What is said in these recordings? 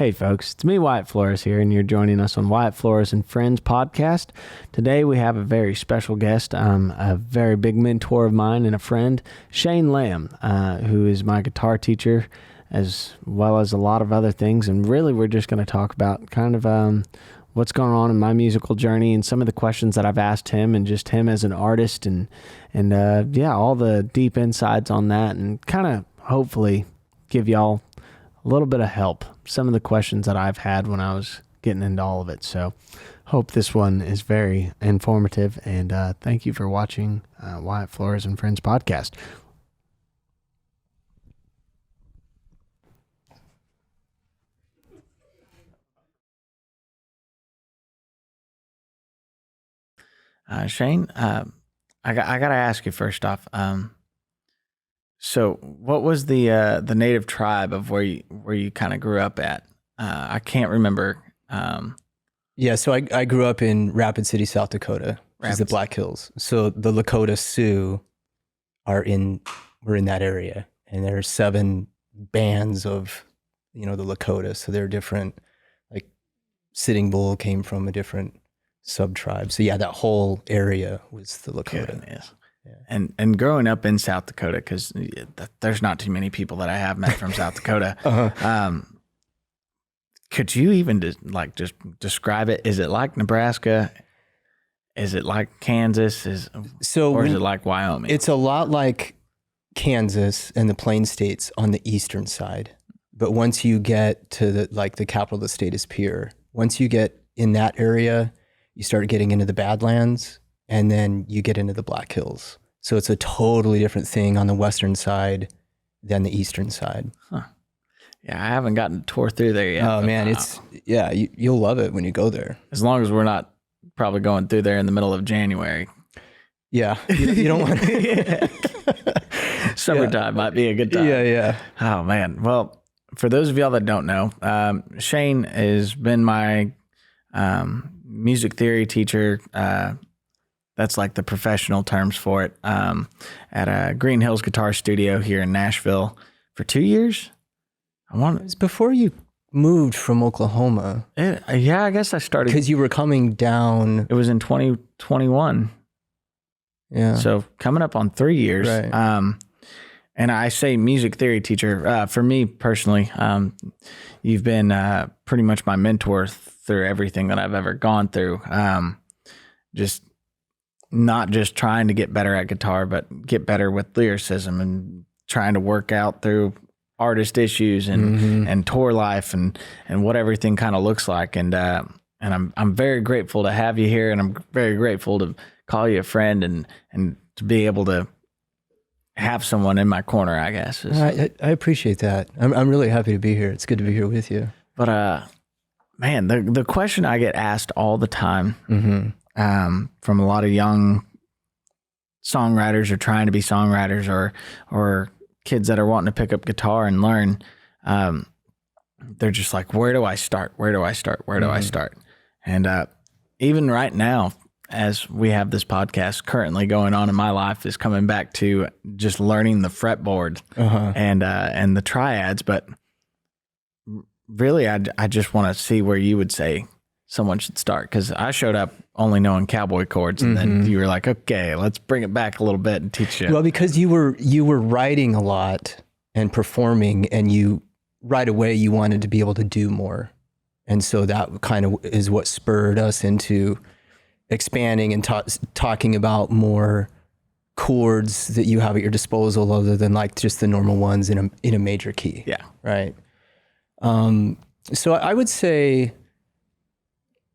Hey folks, it's me, Wyatt Flores here, and you're joining us on Wyatt Flores and Friends podcast. Today we have a very special guest, a very big mentor of mine and a friend, Shane Lamb, who is my guitar teacher, as well as a lot of other things. And really, we're just going to talk about kind of what's going on in my musical journey and some of the questions that I've asked him, and just him as an artist, and all the deep insights on that, and kind of hopefully give y'all a little bit of help. Some of the questions that I've had when I was getting into all of it. So hope this one is very informative, and thank you for watching Wyatt Flores and Friends podcast. Shane, I got to ask you first off. So what was the native tribe of where you kind of grew up at? I can't remember. So I grew up in Rapid City, South Dakota, which is the Black Hills. So the Lakota Sioux were in that area, and there are 7 bands of, the Lakota. So they're different, like Sitting Bull came from a different sub-tribe. So yeah, that whole area was the Lakota. Goodness. Yeah. And growing up in South Dakota, because there's not too many people that I have met from South Dakota. Could you even just describe it? Is it like Nebraska? Is it like Kansas? Is it like Wyoming? It's a lot like Kansas and the Plain States on the eastern side. But once you get to the capital of the state is Pierre. Once you get in that area, you start getting into the Badlands, and then you get into the Black Hills. So it's a totally different thing on the western side than the eastern side. Huh. Yeah, I haven't gotten to tour through there yet. Oh man, you'll love it when you go there. As long as we're not probably going through there in the middle of January. Yeah, you don't want to. Summertime might be a good time. Yeah. Oh man. Well, for those of y'all that don't know, Shane has been my music theory teacher. That's like the professional terms for it, at Green Hills Guitar Studio here in Nashville for 2 years. It was before you moved from Oklahoma. Yeah, I guess I started. Because you were coming down. It was in 2021. Yeah. So coming up on 3 years. Right. And I say music theory teacher. For me personally, you've been pretty much my mentor through everything that I've ever gone through. Just not just trying to get better at guitar, but get better with lyricism, and trying to work out through artist issues and tour life and what everything kind of looks like. And I'm very grateful to have you here, and I'm very grateful to call you a friend and to be able to have someone in my corner, I guess. I appreciate that. I'm really happy to be here. It's good to be here with you. But man, the question I get asked all the time from a lot of young songwriters or trying to be songwriters, or kids that are wanting to pick up guitar and learn, they're just like, where do I start? Where do I start? Where do I start? And even right now, as we have this podcast currently going on in my life, is coming back to just learning the fretboard and the triads. But really, I just want to see where you would say someone should start, because I showed up only knowing cowboy chords, and then you were like, okay, let's bring it back a little bit and teach you. Well, because you were writing a lot and performing, and you right away you wanted to be able to do more, and so that kind of is what spurred us into expanding and talking about more chords that you have at your disposal, other than like just the normal ones in a major key. Yeah. Right. So I would say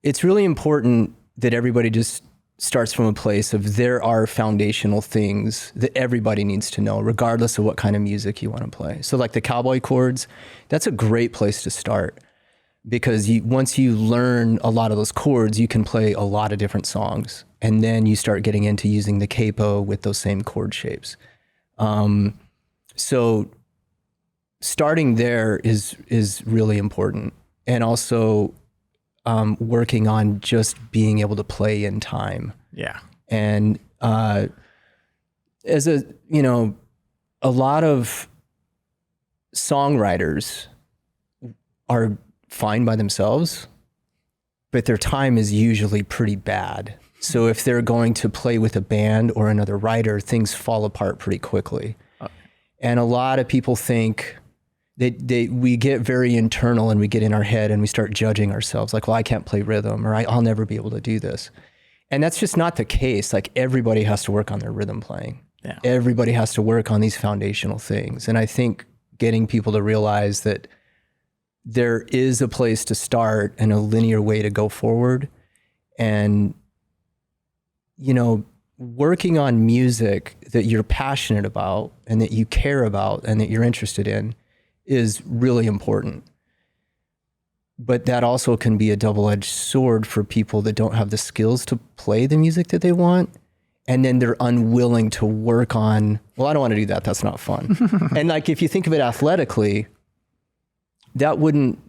it's really important that everybody just starts from a place of, there are foundational things that everybody needs to know, regardless of what kind of music you want to play. So like the cowboy chords, that's a great place to start, because once you learn a lot of those chords, you can play a lot of different songs, and then you start getting into using the capo with those same chord shapes. So starting there is really important, and also working on just being able to play in time. Yeah. And as a lot of songwriters are fine by themselves, but their time is usually pretty bad. So if they're going to play with a band or another writer, things fall apart pretty quickly. And a lot of people think we get very internal and we get in our head and we start judging ourselves like, well, I can't play rhythm, or I'll never be able to do this. And that's just not the case. Like, everybody has to work on their rhythm playing. Yeah. Everybody has to work on these foundational things. And I think getting people to realize that there is a place to start and a linear way to go forward. And, you know, working on music that you're passionate about and that you care about and that you're interested in is really important. But that also can be a double-edged sword for people that don't have the skills to play the music that they want. And then they're unwilling to work on, well, I don't want to do that. That's not fun. And like, if you think of it athletically, that wouldn't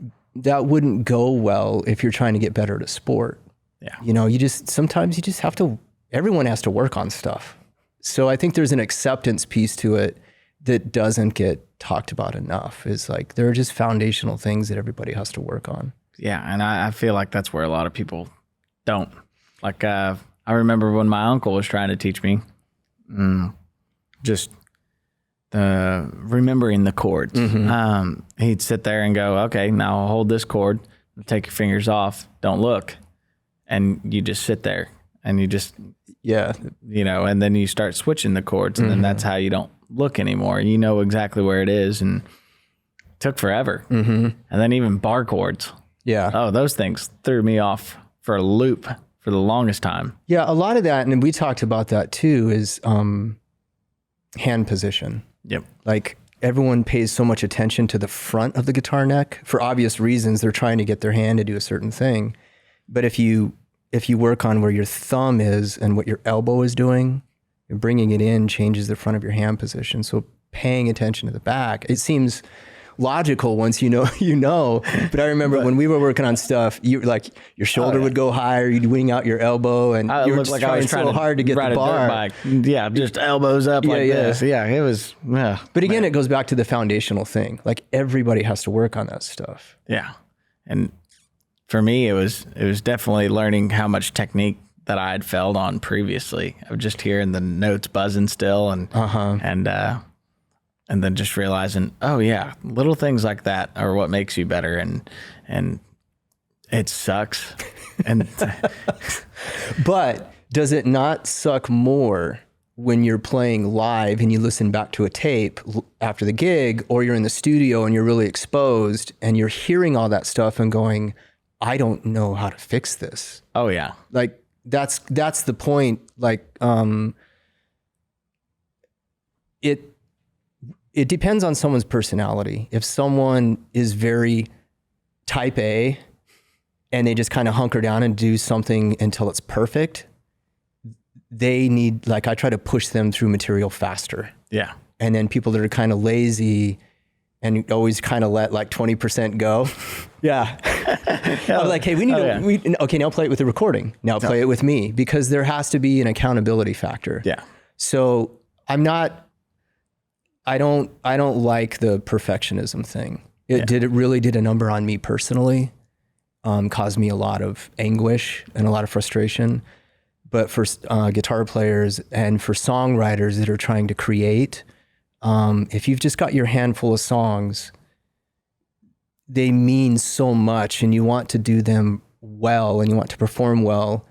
go well if you're trying to get better at a sport. Yeah. You know, sometimes you just have to, everyone has to work on stuff. So I think there's an acceptance piece to it that doesn't get talked about enough. Is like, there are just foundational things that everybody has to work on. Yeah. And I feel like that's where a lot of people don't. Like, I remember when my uncle was trying to teach me just remembering the chords. Mm-hmm. He'd sit there and go, okay, now I'll hold this chord, take your fingers off, don't look. And you just sit there and you just, you know, and then you start switching the chords, and then that's how you don't look anymore. You know exactly where it is, and it took forever. And then even bar chords. Yeah. Oh, those things threw me off for a loop for the longest time. Yeah, a lot of that, and we talked about that too, is hand position. Yep. Like, everyone pays so much attention to the front of the guitar neck for obvious reasons. They're trying to get their hand to do a certain thing. But if you work on where your thumb is and what your elbow is doing, and bringing it in changes the front of your hand position. So paying attention to the back, it seems logical once you know. But I remember when we were working on stuff, you like, your shoulder would go higher, you'd wing out your elbow, and you were just trying so hard to get the bar. Yeah, just elbows up like this. Yeah, it was. Yeah. But again, it goes back to the foundational thing. Like, everybody has to work on that stuff. Yeah, and for me, it was definitely learning how much technique that I had failed on previously. Of just hearing the notes buzzing still, and then just realizing, oh yeah, little things like that are what makes you better, and it sucks. And but does it not suck more when you're playing live and you listen back to a tape after the gig, or you're in the studio and you're really exposed and you're hearing all that stuff and going, I don't know how to fix this. Oh yeah. Like, that's the point. Like, it depends on someone's personality. If someone is very type A and they just kind of hunker down and do something until it's perfect, they need, like, I try to push them through material faster. Yeah. And then people that are kind of lazy and always kind of let like 20% go. Yeah. I'm like, hey, we need okay, now play it with the recording. Now play it with me, because there has to be an accountability factor. Yeah. So I don't like the perfectionism thing. It really did a number on me personally, caused me a lot of anguish and a lot of frustration. But for guitar players and for songwriters that are trying to create, if you've just got your handful of songs, they mean so much, and you want to do them well and you want to perform well,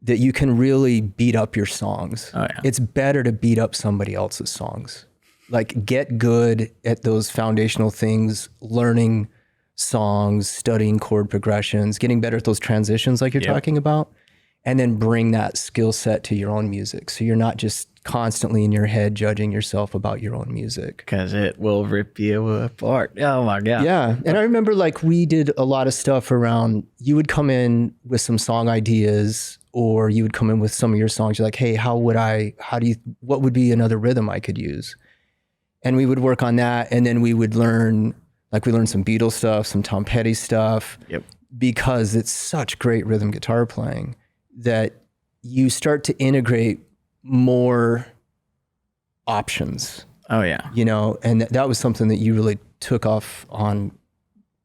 that you can really beat up your songs. Oh, yeah. It's better to beat up somebody else's songs. Like, get good at those foundational things, learning songs, studying chord progressions, getting better at those transitions like you're talking about, and then bring that skill set to your own music. So you're not just constantly in your head judging yourself about your own music. Because it will rip you apart. Oh my God. Yeah. And I remember, like, we did a lot of stuff around, you would come in with some song ideas, or you would come in with some of your songs. You're like, hey, what would be another rhythm I could use? And we would work on that. And then we would learn some Beatles stuff, some Tom Petty stuff. Yep. Because it's such great rhythm guitar playing that you start to integrate more options. Oh yeah. You know, and that was something that you really took off on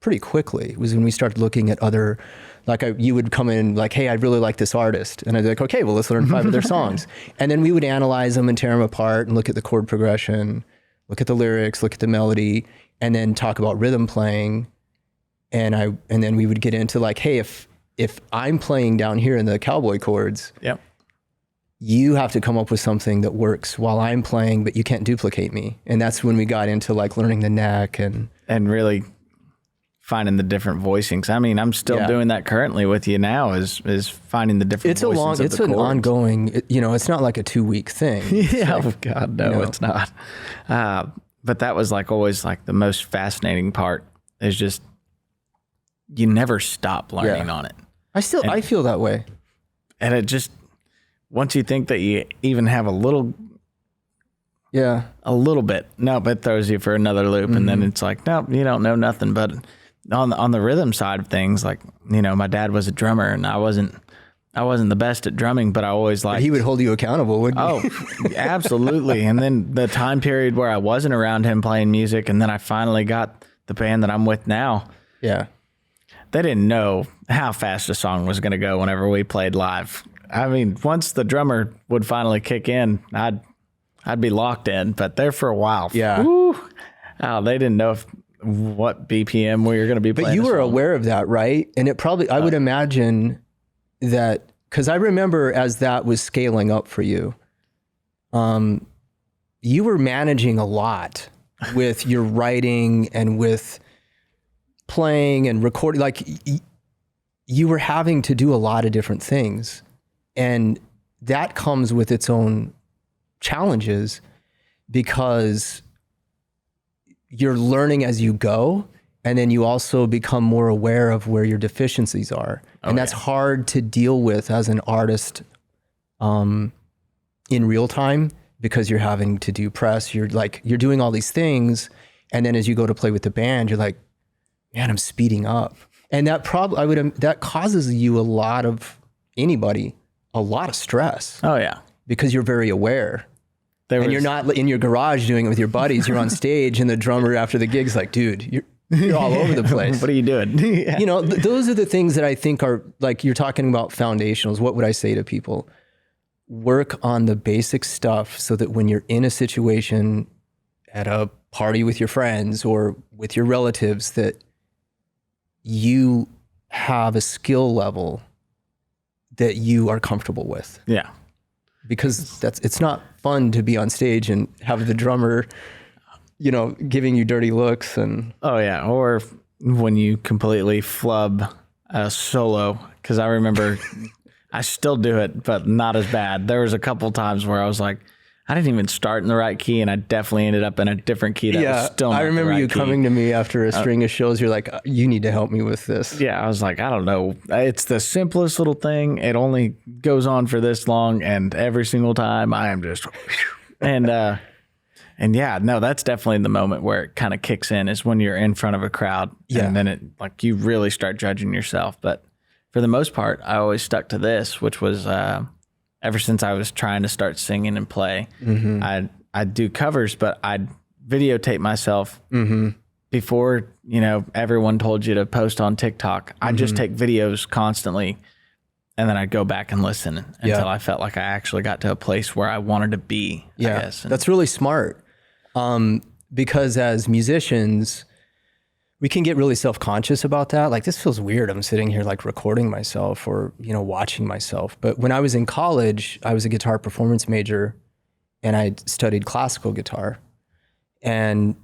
pretty quickly. It was when we started looking at other, you would come in like, hey, I really like this artist. And I'd be like, okay, well, let's learn 5 of their songs. And then we would analyze them and tear them apart and look at the chord progression, look at the lyrics, look at the melody, and then talk about rhythm playing. And then we would get into like, hey, if I'm playing down here in the cowboy chords, Yep. you have to come up with something that works while I'm playing, but you can't duplicate me. And that's when we got into like learning the neck and really finding the different voicings. I mean, I'm still doing that currently with you now is finding the different voicings. It's an ongoing, it's not like a 2-week thing. Yeah. Oh God, no, it's not. But that was like always like the most fascinating part is just, you never stop learning on it. I feel that way. And it just, once you think that you even have a little bit, nope, it throws you for another loop. And then it's like, nope, you don't know nothing. But on the rhythm side of things, like, my dad was a drummer and I wasn't the best at drumming, but I always liked. He would hold you accountable, wouldn't he? Oh, absolutely. And then the time period where I wasn't around him playing music, and then I finally got the band that I'm with now. Yeah. They didn't know how fast a song was going to go whenever we played live. I mean, once the drummer would finally kick in, I'd be locked in, but there for a while. Yeah. Woo, they didn't know what BPM we were going to be playing. But you were aware of that, right? And it probably, I would imagine that, because I remember as that was scaling up for you, you were managing a lot with your writing and with playing and recording. Like you were having to do a lot of different things, and that comes with its own challenges because you're learning as you go, and then you also become more aware of where your deficiencies are. And that's hard to deal with as an artist in real time, because you're having to do press, you're doing all these things, and then as you go to play with the band, you're like, man, I'm speeding up. And that that causes you a lot of stress. Oh yeah. Because you're very aware. And you're not in your garage doing it with your buddies. You're on stage, and the drummer after the gig's like, dude, you're all over the place. What are you doing? Yeah. Those are the things that I think are, like, you're talking about foundationals. What would I say to people? Work on the basic stuff so that when you're in a situation at a party with your friends or with your relatives, that you have a skill level that you are comfortable with. Yeah. Because it's not fun to be on stage and have the drummer, giving you dirty looks and. Oh yeah. Or when you completely flub a solo. Cause I remember I still do it, but not as bad. There was a couple times where I was like, I didn't even start in the right key, and I definitely ended up in a different key that was still not I remember the right you key. coming to me after a string of shows. You're like, you need to help me with this. Yeah, I was like, I don't know. It's the simplest little thing. It only goes on for this long, and every single time I am just, and yeah, no, that's definitely the moment where it kind of kicks in, is when you're in front of a crowd, and then it, like, you really start judging yourself. But for the most part, I always stuck to this, which was ever since I was trying to start singing and play. I'd do covers, but I'd videotape myself before, everyone told you to post on TikTok. I'd just take videos constantly, and then I'd go back and listen until I felt like I actually got to a place where I wanted to be, I guess. That's really smart. Because as musicians, we can get really self-conscious about that. Like, this feels weird. I'm sitting here like recording myself or, watching myself. But when I was in college, I was a guitar performance major, and I studied classical guitar. And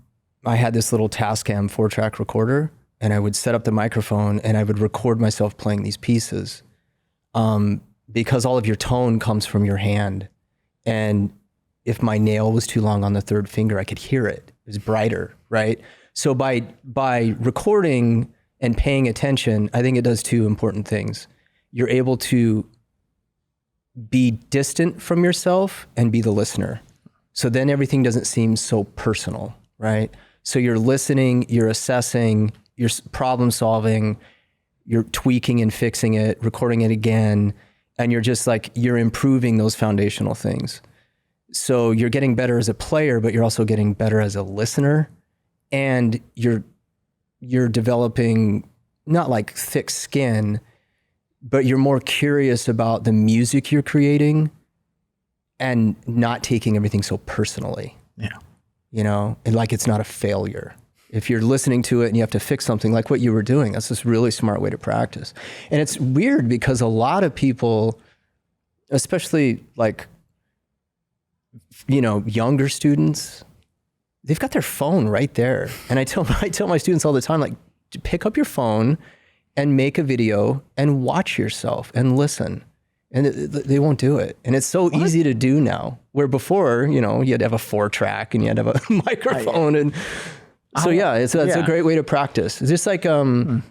I had this little Tascam 4-track recorder, and I would set up the microphone and I would record myself playing these pieces. Because all of your tone comes from your hand. And if my nail was too long on the third finger, I could hear it. It was brighter, right? So by recording and paying attention, I think it does two important things. You're able to be distant from yourself and be the listener. So then everything doesn't seem so personal, right? So you're listening, you're assessing, you're problem solving, you're tweaking and fixing it, recording it again, and you're improving those foundational things. So you're getting better as a player, but you're also getting better as a listener. And you're you're developing not like thick skin, but you're more curious about the music you're creating and not taking everything so personally. Yeah. You know, and like it's not a failure. If you're listening to it and you have to fix something like what you were doing, that's this really smart way to practice. And it's weird because a lot of people, especially like, you know, younger students, they've got their phone right there. And I tell my students all the time, like, pick up your phone and make a video and watch yourself and listen. And they won't do it. And it's so easy to do now, where before, you know, you had to have a 4-track and you had to have a microphone. And so, yeah, it's a great way to practice. It's just like, I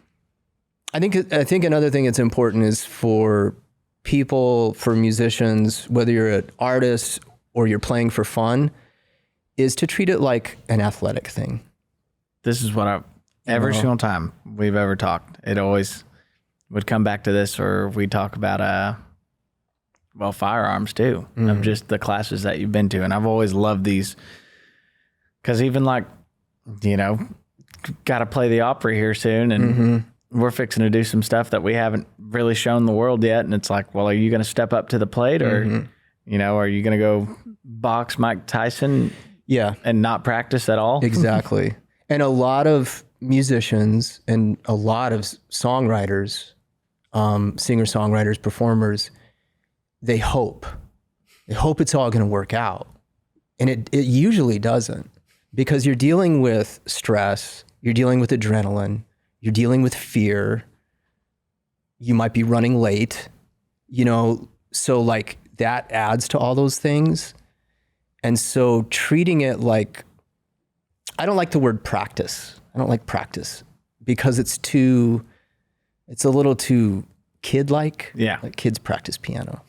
think another thing that's important is for people, for musicians, whether you're an artist or you're playing for fun, is to treat it like an athletic thing. This is what every single time we've ever talked, it always would come back to this, or we talk about, firearms too, of just the classes that you've been to. And I've always loved these, because even like, you know, got to play the Opry here soon, and we're fixing to do some stuff that we haven't really shown the world yet. And it's like, well, are you going to step up to the plate, or, you know, are you going to go box Mike Tyson? Yeah. And not practice at all? Exactly. And a lot of musicians and a lot of songwriters, singer-songwriters, performers, they hope it's all going to work out. And it usually doesn't, because you're dealing with stress, you're dealing with adrenaline, you're dealing with fear. You might be running late, you know, so like that adds to all those things. And so treating it like, I don't like the word practice. I don't like practice because it's a little too kid-like. Yeah. Like kids practice piano.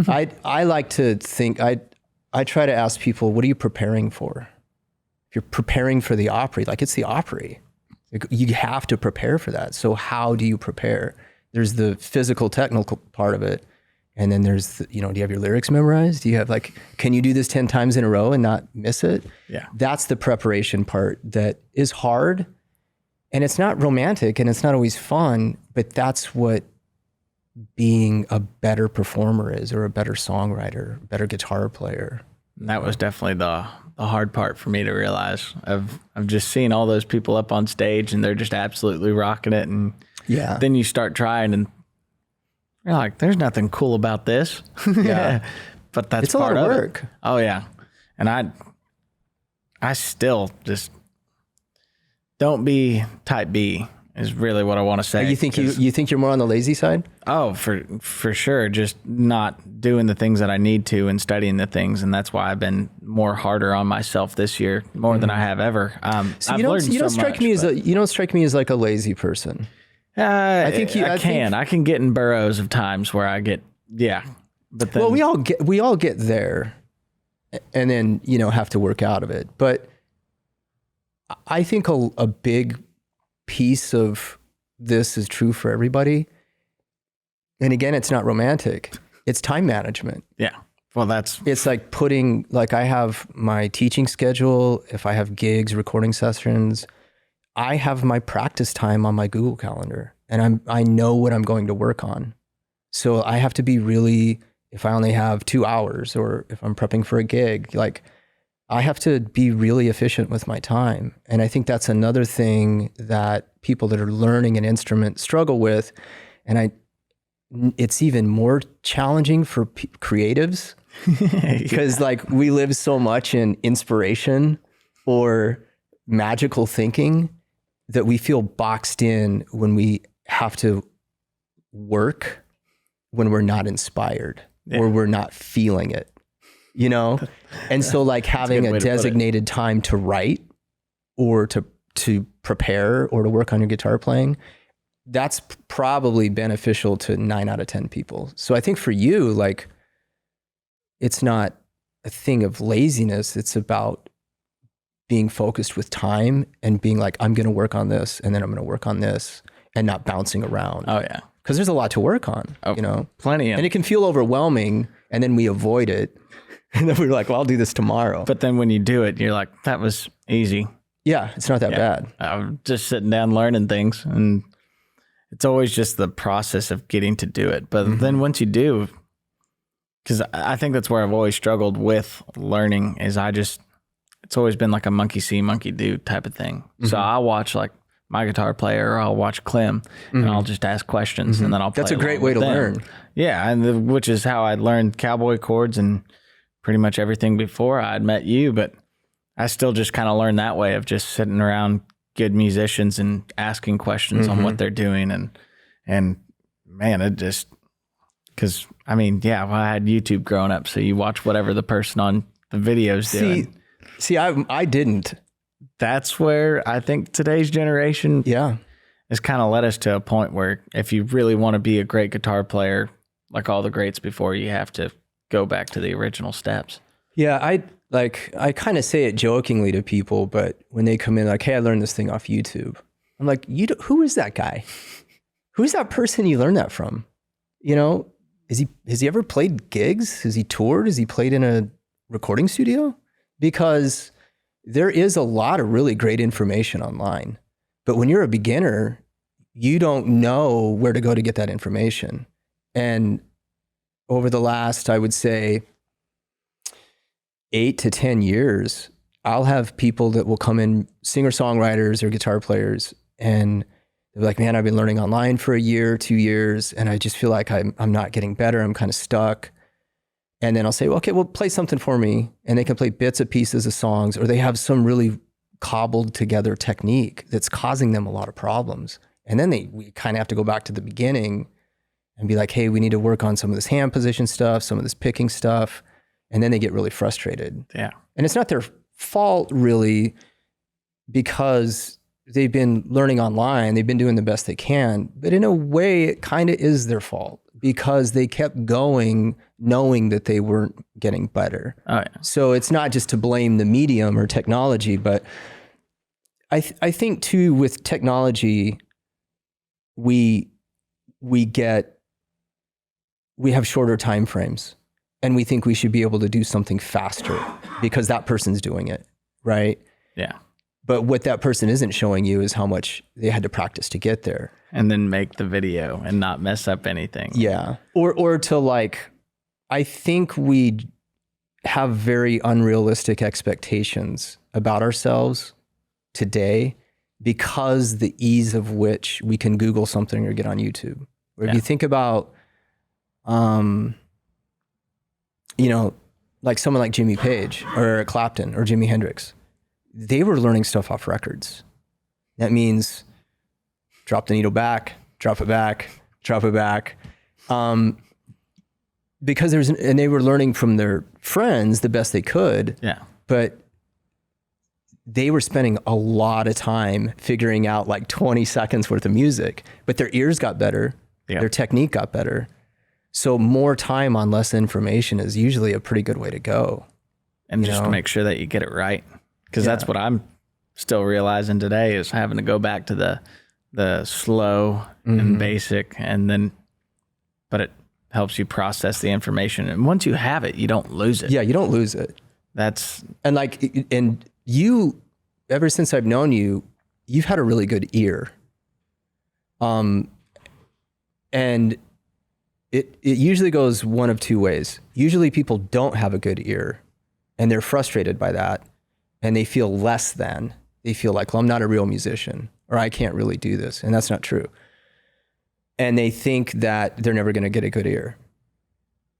I like to think, I try to ask people, what are you preparing for? If you're preparing for the Opry, like it's the Opry. Like, you have to prepare for that. So how do you prepare? There's the physical, technical part of it. And then there's, do you have your lyrics memorized? Do you have can you do this 10 times in a row and not miss it? Yeah. That's the preparation part that is hard, and it's not romantic and it's not always fun, but that's what being a better performer is, or a better songwriter, better guitar player. And that was definitely the hard part for me to realize. I've just seen all those people up on stage and they're just absolutely rocking it. And yeah, then you start trying and you're like, there's nothing cool about this. Yeah. But that's it's a lot of work. Oh yeah. And I still just don't be type B is really what I want to say. You think you think you're more on the lazy side? Oh, for sure. Just not doing the things that I need to and studying the things. And that's why I've been more harder on myself this year, more than I have ever. So you don't strike me as like a lazy person. I think I can get in burrows of times where I get, yeah. But then, well, we all get there and then, have to work out of it. But I think a big piece of this is true for everybody. And again, it's not romantic. It's time management. Yeah. Well, it's like I have my teaching schedule. If I have gigs, recording sessions, I have my practice time on my Google Calendar, and I know what I'm going to work on. So I have to be really, if I only have 2 hours, or if I'm prepping for a gig, I have to be really efficient with my time. And I think that's another thing that people that are learning an instrument struggle with. And it's even more challenging for creatives because we live so much in inspiration or magical thinking that we feel boxed in when we have to work when we're not inspired or we're not feeling it. And so having a designated time to write or to prepare or to work on your guitar playing, that's probably beneficial to 9 out of 10 people. So I think for you, it's not a thing of laziness. It's about being focused with time and being I'm going to work on this and then I'm going to work on this, and not bouncing around. Oh yeah. Because there's a lot to work on, Plenty. And it can feel overwhelming, and then we avoid it. And then we're like, well, I'll do this tomorrow. But then when you do it, you're like, that was easy. Yeah, it's not that bad. I'm just sitting down learning things, and it's always just the process of getting to do it. But then once you do, because I think that's where I've always struggled with learning is it's always been like a monkey see, monkey do type of thing. So I'll watch like my guitar player, or I'll watch Clem, and I'll just ask questions, and then I'll play. That's a great way to learn. Yeah, and which is how I learned cowboy chords and pretty much everything before I'd met you. But I still just kind of learned that way of just sitting around good musicians and asking questions on what they're doing, and man, it just because I had YouTube growing up, so you watch whatever the person on the video's doing. See, I didn't. That's where I think today's generation has kind of led us to a point where if you really want to be a great guitar player, like all the greats before, you have to go back to the original steps. Yeah, I kind of say it jokingly to people, but when they come in like, hey, I learned this thing off YouTube. I'm like, who is that guy? Who's that person you learned that from? You know, has he ever played gigs? Has he toured? Has he played in a recording studio? Because there is a lot of really great information online. But when you're a beginner, you don't know where to go to get that information. And over the last, I would say, 8 to 10 years, I'll have people that will come in, singer-songwriters or guitar players, and they're like, man, I've been learning online for a year, 2 years, and I just feel like I'm not getting better. I'm kind of stuck. And then I'll say, okay, well, play something for me. And they can play bits and pieces of songs, or they have some really cobbled together technique that's causing them a lot of problems. And then we kind of have to go back to the beginning and be like, hey, we need to work on some of this hand position stuff, some of this picking stuff. And then they get really frustrated. Yeah. And it's not their fault really, because they've been learning online, they've been doing the best they can. But in a way, it kind of is their fault, because they kept going knowing that they weren't getting better. Oh, yeah. So it's not just to blame the medium or technology, but I think too, with technology, we have shorter time frames, and we think we should be able to do something faster because that person's doing it, right? Yeah. But what that person isn't showing you is how much they had to practice to get there. And then make the video and not mess up anything. Yeah. Or to like, I think we have very unrealistic expectations about ourselves today because the ease of which we can Google something or get on YouTube. Or if you think about, like someone like Jimmy Page or Eric Clapton or Jimi Hendrix, they were learning stuff off records. That means drop the needle back, drop it back, drop it back. Because and they were learning from their friends the best they could. Yeah. But they were spending a lot of time figuring out like 20 seconds worth of music, but their ears got better. Yeah. Their technique got better. So more time on less information is usually a pretty good way to go. And just to make sure that you get it right. Because that's what I'm still realizing today, is having to go back to the slow and basic, but it helps you process the information. And once you have it, you don't lose it. Yeah, you don't lose it. And you, ever since I've known you, you've had a really good ear. And it usually goes one of two ways. Usually people don't have a good ear, and they're frustrated by that, and they feel less than. They feel like, well, I'm not a real musician, or I can't really do this. And that's not true. And they think that they're never going to get a good ear.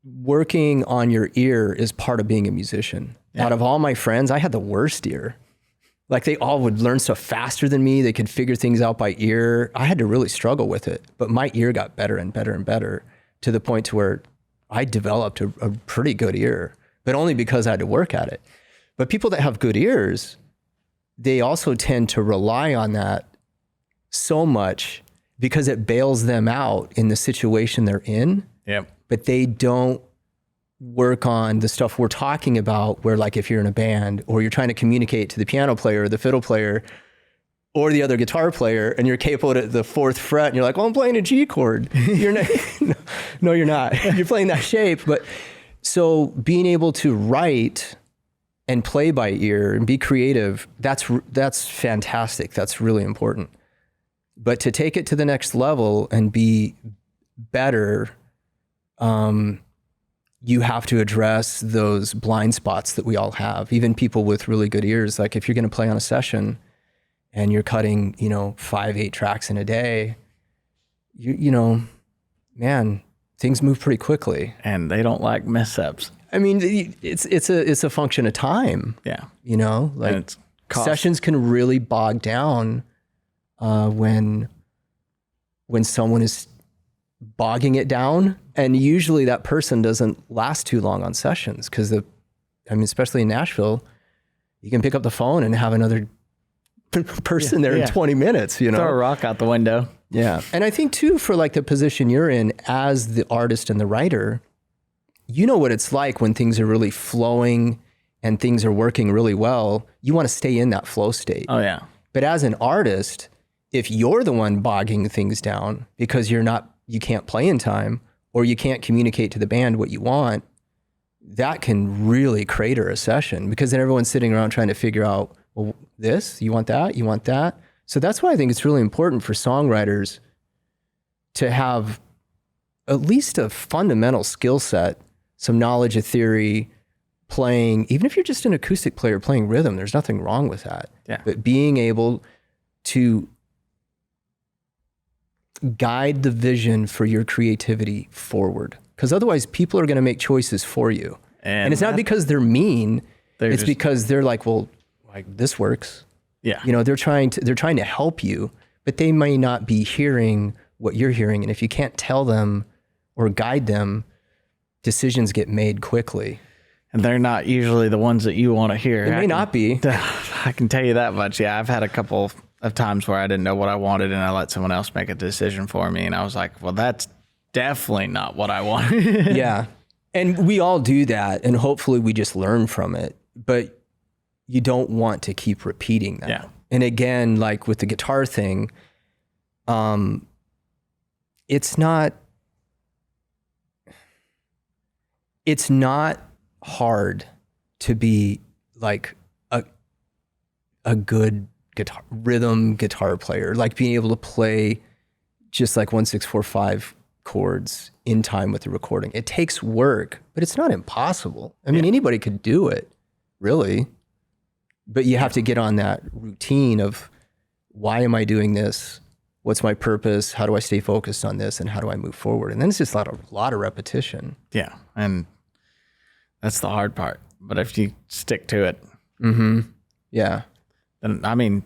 Working on your ear is part of being a musician. Yeah. Out of all my friends, I had the worst ear. Like, they all would learn stuff faster than me. They could figure things out by ear. I had to really struggle with it, but my ear got better and better and better, to the point to where I developed a pretty good ear, but only because I had to work at it. But people that have good ears, they also tend to rely on that so much because it bails them out in the situation they're in. Yep. But they don't work on the stuff we're talking about, where, like, if you're in a band or you're trying to communicate to the piano player or the fiddle player or the other guitar player, and you're capoed at the 4th fret, and you're like, well, I'm playing a G chord. You're not, no, you're not. You're playing that shape. But so being able to write and play by ear and be creative, that's fantastic. That's really important. But to take it to the next level and be better, you have to address those blind spots that we all have. Even people with really good ears, like if you're going to play on a session and you're cutting, 5-8 tracks in a day, man, things move pretty quickly. And they don't like mess-ups. I mean, it's a function of time. Yeah. Like it's cost. Sessions can really bog down when someone is bogging it down, and usually that person doesn't last too long on sessions because especially in Nashville, you can pick up the phone and have another person there in 20 minutes. Throw a rock out the window. Yeah, and I think too, for like the position you're in as the artist and the writer, you know what it's like when things are really flowing and things are working really well. You want to stay in that flow state. Oh yeah. But as an artist, if you're the one bogging things down because you can't play in time, or you can't communicate to the band what you want, that can really crater a session, because then everyone's sitting around trying to figure out, well, you want that. So that's why I think it's really important for songwriters to have at least a fundamental skill set, some knowledge of theory, playing, even if you're just an acoustic player playing rhythm, there's nothing wrong with that. Yeah. But being able to guide the vision for your creativity forward, because otherwise people are going to make choices for you, and it's not because they're mean. It's because they're like, well, like this works. Yeah. They're trying to help you, but they may not be hearing what you're hearing, and if you can't tell them or guide them, decisions get made quickly. And they're not usually the ones that you want to hear. They may not be. I can tell you that much. Yeah, I've had a couple of times where I didn't know what I wanted, and I let someone else make a decision for me, and I was like, well, that's definitely not what I want. Yeah. And we all do that, and hopefully we just learn from it, but you don't want to keep repeating that. Yeah. And again, like with the guitar thing, it's not hard to be like a good rhythm guitar player, like being able to play just like 1, 6, 4, 5 chords in time with the recording. It takes work, but it's not impossible. I mean, anybody could do it, really. But you have to get on that routine of, why am I doing this? What's my purpose? How do I stay focused on this? And how do I move forward? And then it's just a lot of repetition. Yeah. And that's the hard part. But if you stick to it, yeah. Then, I mean,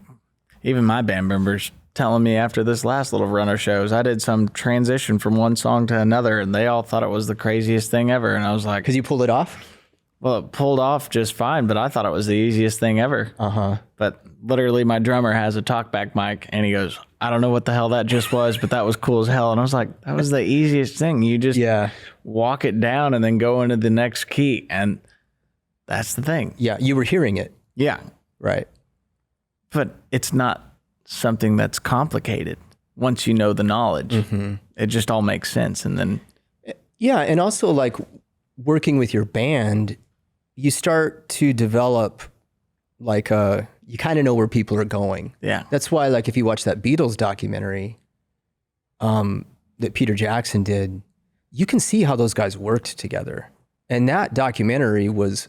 even my band members telling me after this last little run of shows, I did some transition from one song to another, and they all thought it was the craziest thing ever. And I was like, because you pulled it off? Well, it pulled off just fine, but I thought it was the easiest thing ever. But literally my drummer has a talkback mic, and he goes, I don't know what the hell that just was, but that was cool as hell. And I was like, that was the easiest thing. You just walk it down and then go into the next key. And that's the thing. Yeah, you were hearing it. Yeah. Right. But it's not something that's complicated. Once you know the knowledge, it just all makes sense. And then... Yeah, and also like working with your band, you start to develop like you kind of know where people are going. Yeah. That's why, like, if you watch that Beatles documentary that Peter Jackson did, you can see how those guys worked together. And that documentary was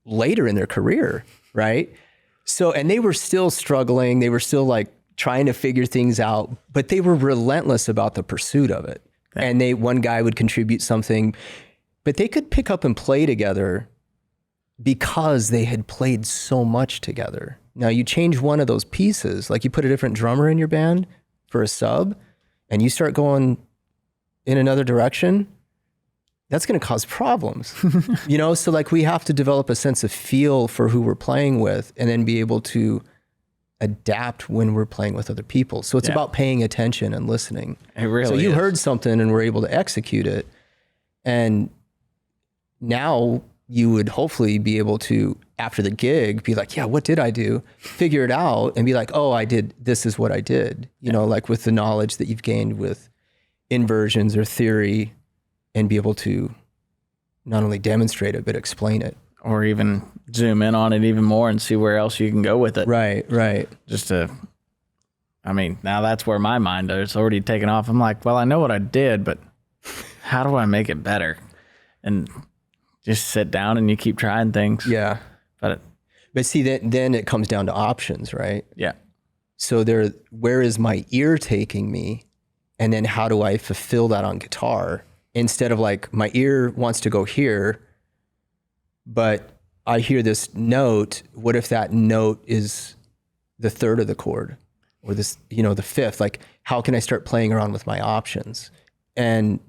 later in their career, right? So, and they were still struggling. They were still like trying to figure things out, but they were relentless about the pursuit of it. Yeah. And one guy would contribute something, but they could pick up and play together because they had played so much together. Now you change one of those pieces, like you put a different drummer in your band for a sub, and you start going in another direction, that's going to cause problems. So like we have to develop a sense of feel for who we're playing with, and then be able to adapt when we're playing with other people. So it's about paying attention and listening. It really So you is. heard something and were able to execute it. And now you would hopefully be able to, after the gig, be like, yeah, what did I do? Figure it out and be like, oh, this is what I did. Like with the knowledge that you've gained with inversions or theory, and be able to not only demonstrate it, but explain it. or even zoom in on it even more and see where else you can go with it. Right. Now that's where my mind is already taken off. I'm like, well, I know what I did, but how do I make it better? And just sit down and you keep trying things. Yeah. But see, then it comes down to options, right? Yeah. So where is my ear taking me? And then how do I fulfill that on guitar? Instead of like, my ear wants to go here, but I hear this note. What if that note is the third of the chord or this, the fifth? Like, how can I start playing around with my options? And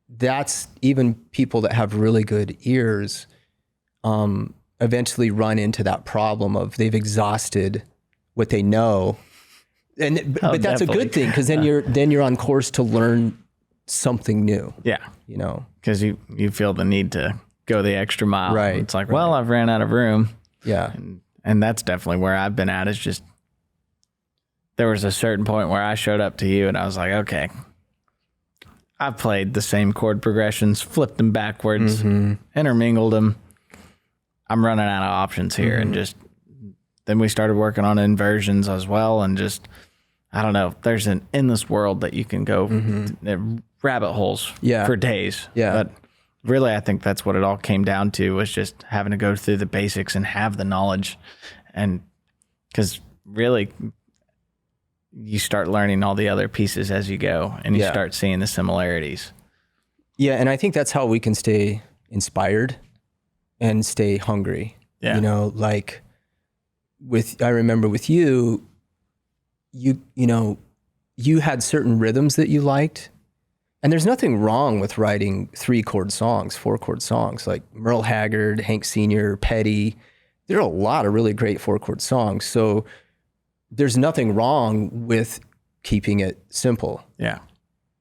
that's even people that have really good ears eventually run into that problem of they've exhausted what they know. But that's a good thing, because then you're on course to learn something new. Yeah. Because you feel the need to go the extra mile. Right. It's like, well, I've ran out of room. Yeah. And that's definitely where I've been at, is just, there was a certain point where I showed up to you and I was like, okay, I've played the same chord progressions, flipped them backwards, intermingled them. I'm running out of options here. And just, then we started working on inversions as well. And just, I don't know, there's an endless world that you can go, rabbit holes for days. Yeah. But really, I think that's what it all came down to, was just having to go through the basics and have the knowledge. And because really, you start learning all the other pieces as you go, and you start seeing the similarities. Yeah. And I think that's how we can stay inspired and stay hungry. Yeah. Like I remember with you had certain rhythms that you liked. And there's nothing wrong with writing 3-chord songs, 4-chord songs, like Merle Haggard, Hank Sr., Petty. There are a lot of really great 4-chord songs. So there's nothing wrong with keeping it simple. Yeah.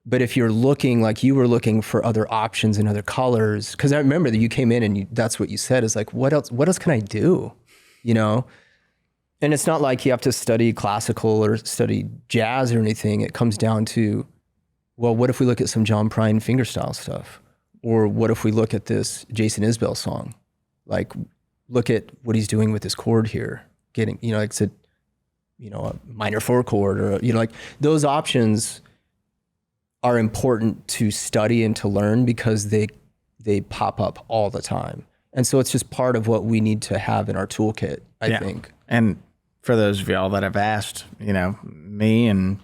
But if you're looking like you were looking for other options and other colors, because I remember that you came in and that's what you said, is like, what else can I do? And it's not like you have to study classical or study jazz or anything. It comes down to, well, what if we look at some John Prine fingerstyle stuff? Or what if we look at this Jason Isbell song? Like, look at what he's doing with this chord here. Getting, like I said, a minor 4 chord, or, like those options are important to study and to learn, because they pop up all the time. And so it's just part of what we need to have in our toolkit, I think. And for those of y'all that have asked, me and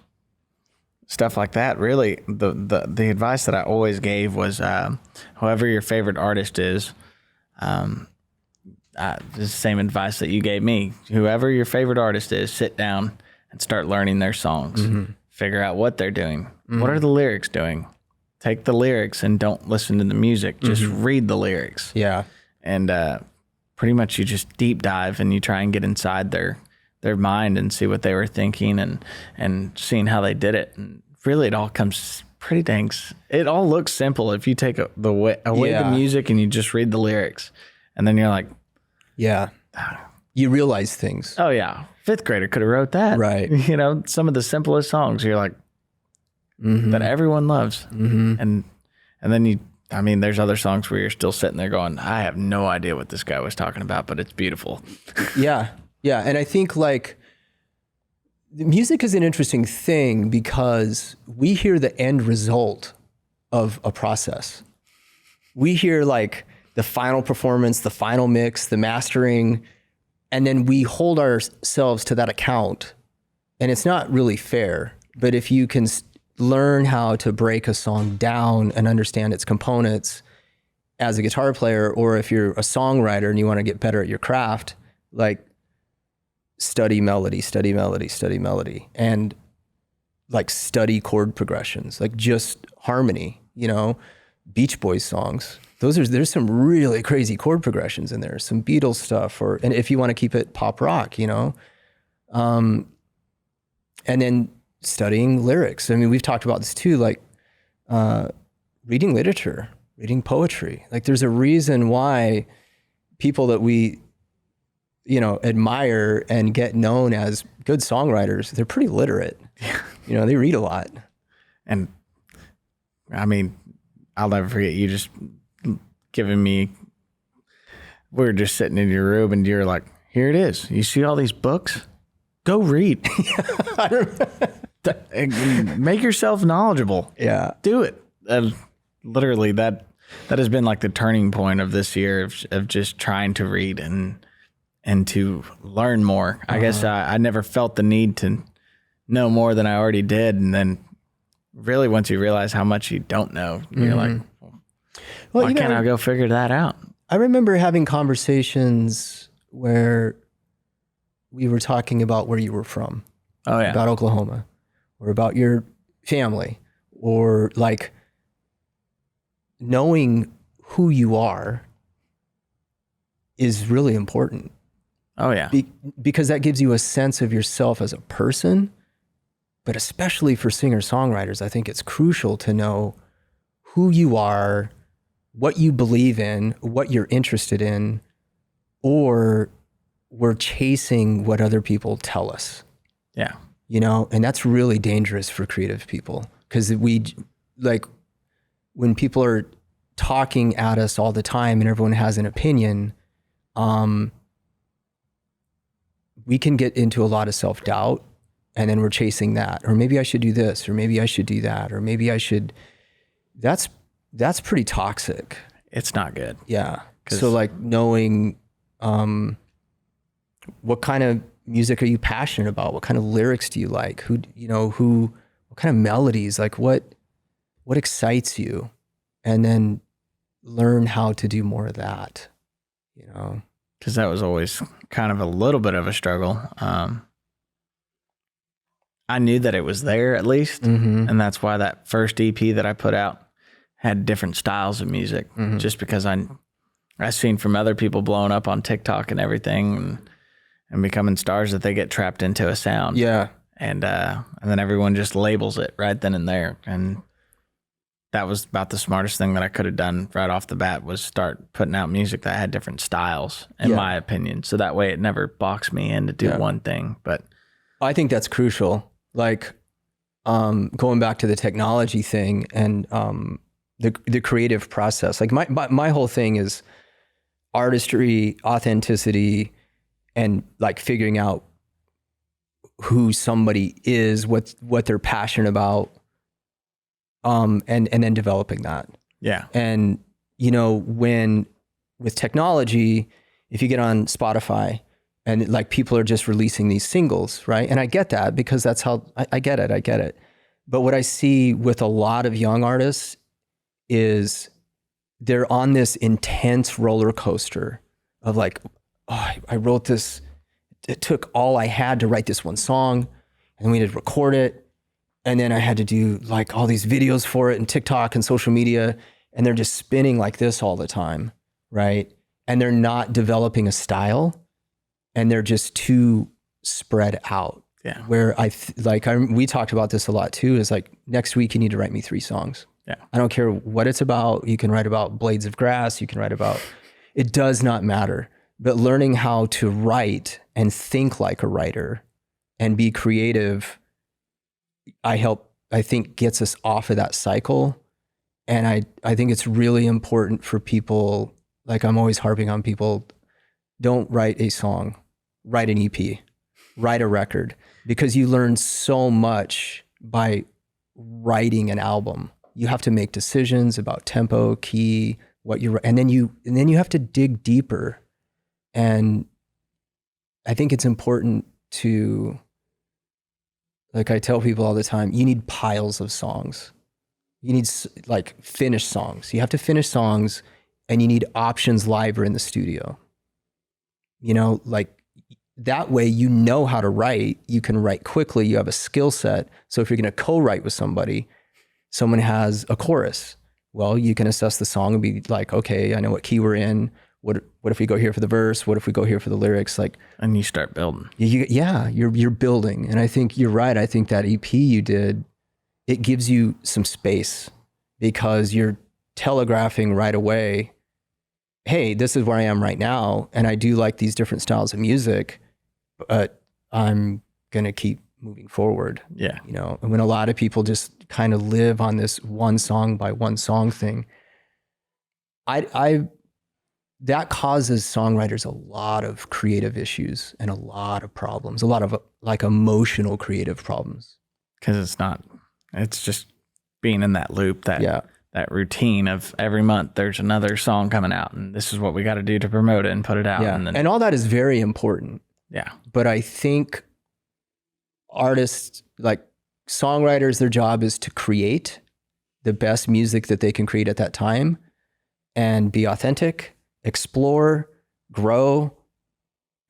stuff like that, really, the advice that I always gave was, whoever your favorite artist is, the same advice that you gave me. Whoever your favorite artist is, sit down and start learning their songs. Figure out what they're doing. What are the lyrics doing? Take the lyrics and don't listen to the music. Just read the lyrics. Yeah. And pretty much you just deep dive and you try and get inside their mind and see what they were thinking and seeing how they did it. And really, it all comes pretty dang. It all looks simple if you take away the music and you just read the lyrics, and then you're like, you realize things. Oh yeah, 5th grader could have wrote that. Right. Some of the simplest songs, you're like, that everyone loves, and then there's other songs where you're still sitting there going, I have no idea what this guy was talking about, but it's beautiful. Yeah. And I think like the music is an interesting thing, because we hear the end result of a process. We hear like the final performance, the final mix, the mastering, and then we hold ourselves to that account. And it's not really fair, but if you can learn how to break a song down and understand its components as a guitar player, or if you're a songwriter and you want to get better at your craft, like study melody, and like study chord progressions, like just harmony, Beach Boys songs. There's some really crazy chord progressions in there, some Beatles stuff, and if you want to keep it pop rock, and then studying lyrics. We've talked about this too, like reading literature, reading poetry. Like there's a reason why people that we, admire and get known as good songwriters, they're pretty literate. They read a lot. And I'll never forget you just giving me we were just sitting in your room and you're like, here it is. You see all these books? Go read. Make yourself knowledgeable. Yeah. Do it. Literally that has been like the turning point of this year of just trying to read and to learn more. I guess I never felt the need to know more than I already did. And then really once you realize how much you don't know, you're like, well, why can't I go figure that out? I remember having conversations where we were talking about where you were from. Oh, yeah. About Oklahoma or about your family or like knowing who you are is really important. Oh, yeah. Because that gives you a sense of yourself as a person, but especially for singer-songwriters, I think it's crucial to know who you are, what you believe in, what you're interested in, or we're chasing what other people tell us. Yeah. You know, and that's really dangerous for creative people because like when people are talking at us all the time and everyone has an opinion, we can get into a lot of self-doubt and then we're chasing that, or maybe I should do this, or maybe I should do that, or maybe I should, that's pretty toxic. It's not good. Yeah. So like knowing, what kind of music are you passionate about? What kind of lyrics do you like? What kind of melodies, like what excites you? And then learn how to do more of that, you know? Because that was always kind of a little bit of a struggle. I knew that it was there at least. Mm-hmm. And that's why that first EP that I put out had different styles of music, just because I seen from other people blowing up on TikTok and everything and becoming stars that they get trapped into a sound. Yeah. And then everyone just labels it right then and there. And that was about the smartest thing that I could have done right off the bat, was start putting out music that had different styles, in my opinion. So that way it never boxed me in to do one thing. But I think that's crucial. Like, going back to the technology thing and, the creative process. Like my whole thing is artistry, authenticity, and like figuring out who somebody is, what they're passionate about, and then developing that. Yeah. And you know, with technology, if you get on Spotify and like people are just releasing these singles, right? And I get that because that's how I get it. But what I see with a lot of young artists is they're on this intense roller coaster of like, oh, I wrote this. It took all I had to write this one song, and we had to record it. And then I had to do like all these videos for it and TikTok and social media. And they're just spinning like this all the time, right? And they're not developing a style, and they're just too spread out. Yeah. Where we talked about this a lot too, is like, next week you need to write me 3 songs. Yeah. I don't care what it's about. You can write about blades of grass. You can write about, it does not matter. But learning how to write and think like a writer and be creative, I think gets us off of that cycle. And I think it's really important for people, like I'm always harping on people, don't write a song, write an EP, write a record, because you learn so much by writing an album. You have to make decisions about tempo, key, and then you have to dig deeper. And I think it's important to, like I tell people all the time, you need piles of songs. You need like finished songs. You have to finish songs, and you need options live or in the studio. You know, like that way you know how to write. You can write quickly. You have a skill set. So if you're going to co-write with somebody, someone has a chorus. Well, you can assess the song and be like, okay, I know what key we're in. What if we go here for the verse? What if we go here for the lyrics? Like, and you start building. You're building. And I think you're right. I think that EP you did, it gives you some space because you're telegraphing right away, hey, this is where I am right now. And I do like these different styles of music, but I'm going to keep moving forward. Yeah. You know, and when a lot of people just kind of live on this one song by one song thing, that causes songwriters a lot of creative issues and a lot of problems, a lot of like emotional creative problems. Because it's just being in that loop, that routine of every month there's another song coming out and this is what we got to do to promote it and put it out. Yeah. And all that is very important. Yeah. But I think artists, like songwriters, their job is to create the best music that they can create at that time and be authentic, explore, grow,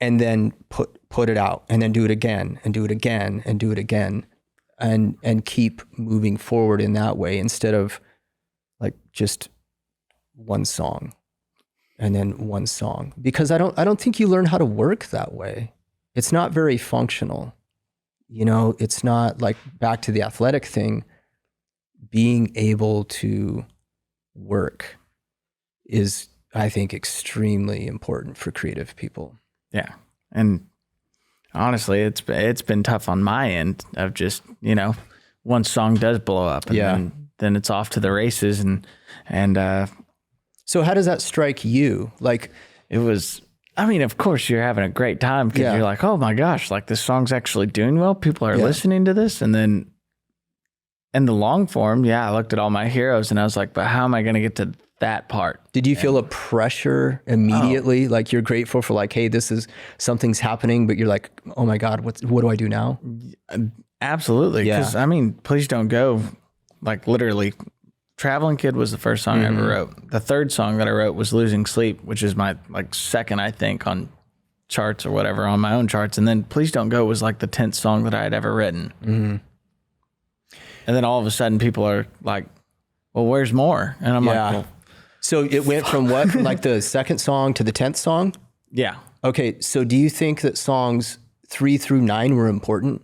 and then put it out and then do it again and do it again and do it again and keep moving forward in that way instead of like just one song and then one song. Because I don't think you learn how to work that way. It's not very functional. You know, it's not like back to the athletic thing. Being able to work is, I think, extremely important for creative people. Yeah. And honestly, it's been tough on my end of just, you know, one song does blow up and then it's off to the races and so how does that strike you? Like it was, I mean, of course you're having a great time because you're like, oh my gosh, like this song's actually doing well. People are listening to this. And then in the long form, I looked at all my heroes and I was like, but how am I going to get to that part? Did you feel a pressure immediately? Like you're grateful for like, hey, something's happening, but you're like, oh my God, what do I do now? Absolutely. Because I mean, Please Don't Go, like literally Traveling Kid was the first song I ever wrote. The third song that I wrote was Losing Sleep, which is my like second, I think, on charts or whatever, on my own charts. And then Please Don't Go was like the 10th song that I had ever written. Mm-hmm. And then all of a sudden people are like, well, where's more? And I'm like, well, so it went from what, like the second song to the 10th song? Yeah. Okay. So do you think that songs 3 through 9 were important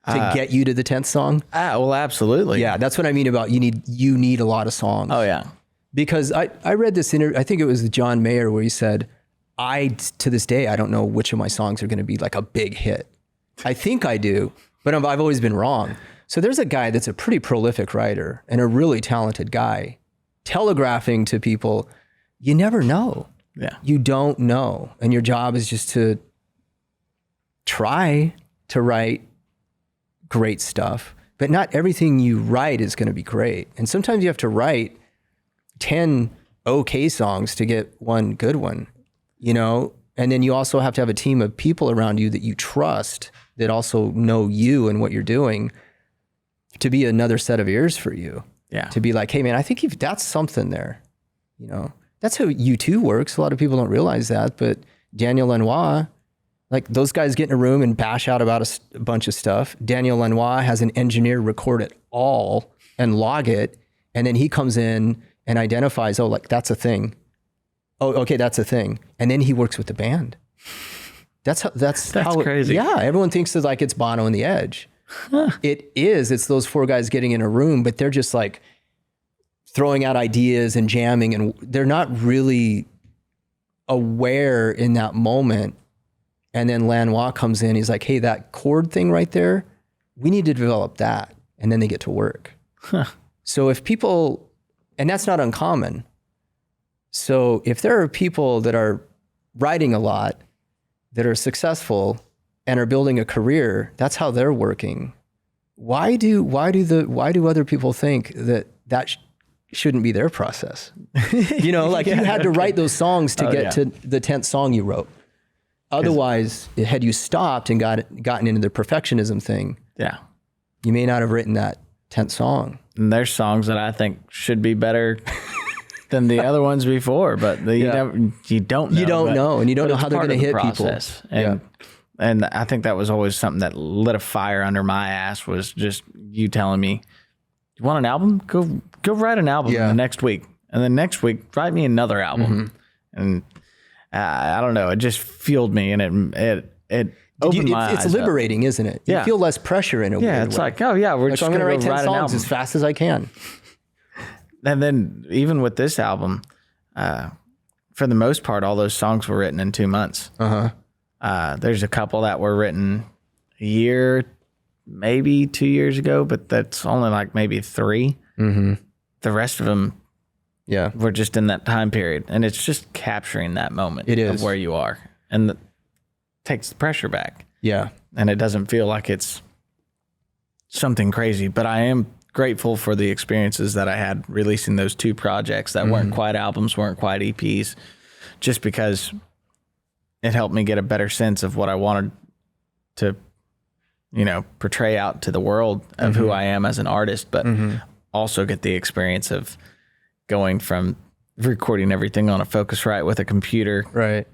to get you to the 10th song? Well, absolutely. Yeah. That's what I mean about you need a lot of songs. Oh yeah. Because I read this interview, I think it was John Mayer, where he said, to this day, I don't know which of my songs are going to be like a big hit. I think I do, but I've always been wrong. So there's a guy that's a pretty prolific writer and a really talented guy telegraphing to people, you never know. Yeah. You don't know. And your job is just to try to write great stuff, but not everything you write is going to be great. And sometimes you have to write 10 okay songs to get one good one, you know? And then you also have to have a team of people around you that you trust that also know you and what you're doing to be another set of ears for you. Yeah. To be like, hey man, I think that's something there. You know, that's how U2 works. A lot of people don't realize that, but Daniel Lanois, like those guys get in a room and bash out about a bunch of stuff. Daniel Lanois has an engineer record it all and log it. And then he comes in and identifies, oh, like that's a thing. Oh, okay. That's a thing. And then he works with the band. That's how crazy. Yeah. Everyone thinks that like it's Bono and the Edge. Huh. It's those 4 guys getting in a room, but they're just like throwing out ideas and jamming, and they're not really aware in that moment. And then Lanois comes in, he's like, hey, that chord thing right there, we need to develop that. And then they get to work. Huh. So if people, and that's not uncommon. So if there are people that are writing a lot, that are successful and are building a career, that's how they're working. Why do other people think that shouldn't be their process? You know, like you had to write those songs to get to the 10th song you wrote. Otherwise, had you stopped and gotten into the perfectionism thing, you may not have written that 10th song. And there's songs that I think should be better than the other ones before, but you don't know. You don't know, and you don't know how they're going to hit people. And I think that was always something that lit a fire under my ass, was just you telling me, you want an album? Go write an album the next week. And then next week, write me another album. Mm-hmm. And I don't know, it just fueled me, and it opened my eyes. It's liberating, isn't it? You feel less pressure in a weird way. Yeah, it's like, oh yeah, we're just going to write 10 write songs an album as fast as I can. And then even with this album, for the most part, all those songs were written in 2 months. There's a couple that were written a year, maybe 2 years ago, but that's only like maybe 3. Mm-hmm. The rest of them Yeah. We're just in that time period, and it's just capturing that moment of where you are, and takes the pressure back. Yeah. And it doesn't feel like it's something crazy, but I am grateful for the experiences that I had releasing those 2 projects that weren't quite albums, weren't quite EPs, just because it helped me get a better sense of what I wanted to, portray out to the world of who I am as an artist, but also get the experience of going from recording everything on a Focusrite with a computer, right,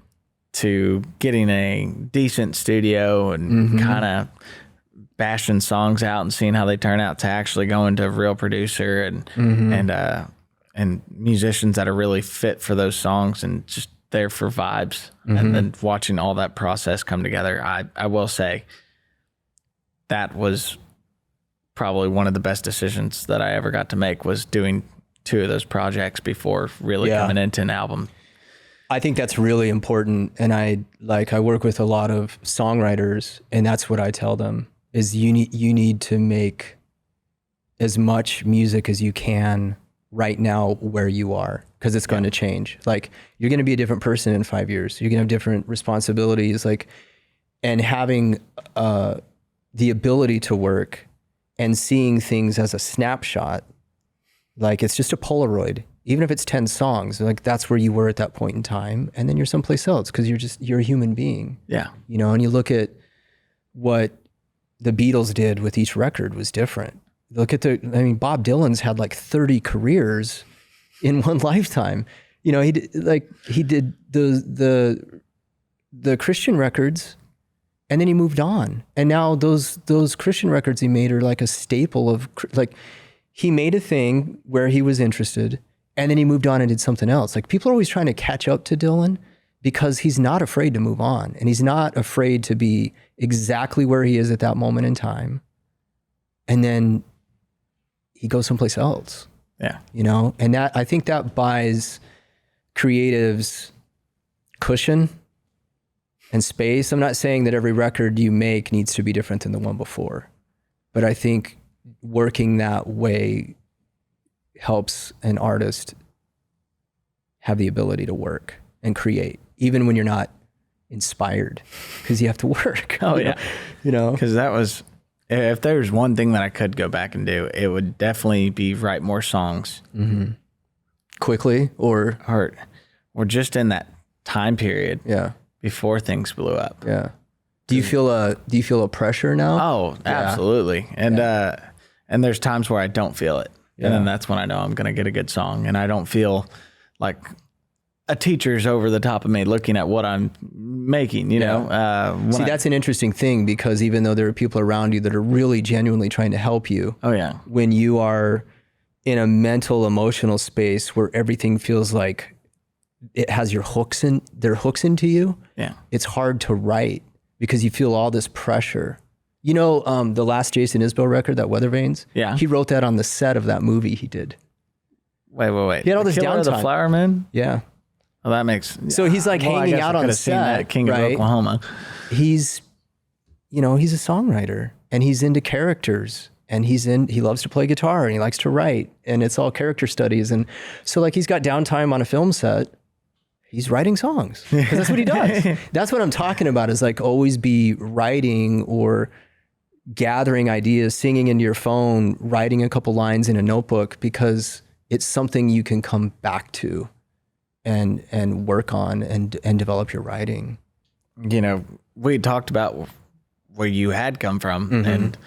to getting a decent studio and kind of bashing songs out and seeing how they turn out, to actually going to a real producer and musicians that are really fit for those songs and just there for vibes. And then watching all that process come together, I will say that was probably one of the best decisions that I ever got to make, was doing 2 of those projects before really coming into an album. I think that's really important. And I work with a lot of songwriters, and that's what I tell them is you need to make as much music as you can right now where you are, because it's going to change. Like, you're going to be a different person in 5 years. You're going to have different responsibilities, and having the ability to work and seeing things as a snapshot, like it's just a Polaroid. Even if it's 10 songs, like that's where you were at that point in time, and then you're someplace else because you're a human being. Yeah. And you look at what the Beatles did with each record was different. Look at Bob Dylan's had like 30 careers in one lifetime. He did the Christian records, and then he moved on. And now those Christian records he made are like a staple of, like, he made a thing where he was interested, and then he moved on and did something else. Like, people are always trying to catch up to Dylan because he's not afraid to move on, and he's not afraid to be exactly where he is at that moment in time. And then he goes someplace else. Yeah. And that, I think that buys creatives cushion and space. I'm not saying that every record you make needs to be different than the one before, but I think working that way helps an artist have the ability to work and create, even when you're not inspired, because you have to work. Oh, yeah. Because that was, if there's one thing that I could go back and do, it would definitely be write more songs. Quickly or just in that time period. Yeah. Before things blew up. Yeah. Do you feel a pressure now? Oh, absolutely. And and there's times where I don't feel it. Yeah. And then that's when I know I'm going to get a good song, and I don't feel like a teacher's over the top of me looking at what I'm making, know. See, that's an interesting thing, because even though there are people around you that are really genuinely trying to help you. Oh yeah. When you are in a mental, emotional space where everything feels like it has their hooks into you. Yeah. It's hard to write because you feel all this pressure. The last Jason Isbell record, that Weather Vanes? Yeah. He wrote that on the set of that movie he did. Wait. He had all this Killer of the downtime. Flower Man? Yeah. Well, that makes... So he's like hanging out on the seen that set, King right? of Oklahoma. He's a songwriter, and he's into characters, and he loves to play guitar, and he likes to write, and it's all character studies. And so like he's got downtime on a film set. He's writing songs because that's what he does. That's what I'm talking about, is like always be writing or gathering ideas, singing into your phone, writing a couple lines in a notebook, because it's something you can come back to and work on and develop your writing. We talked about where you had come from and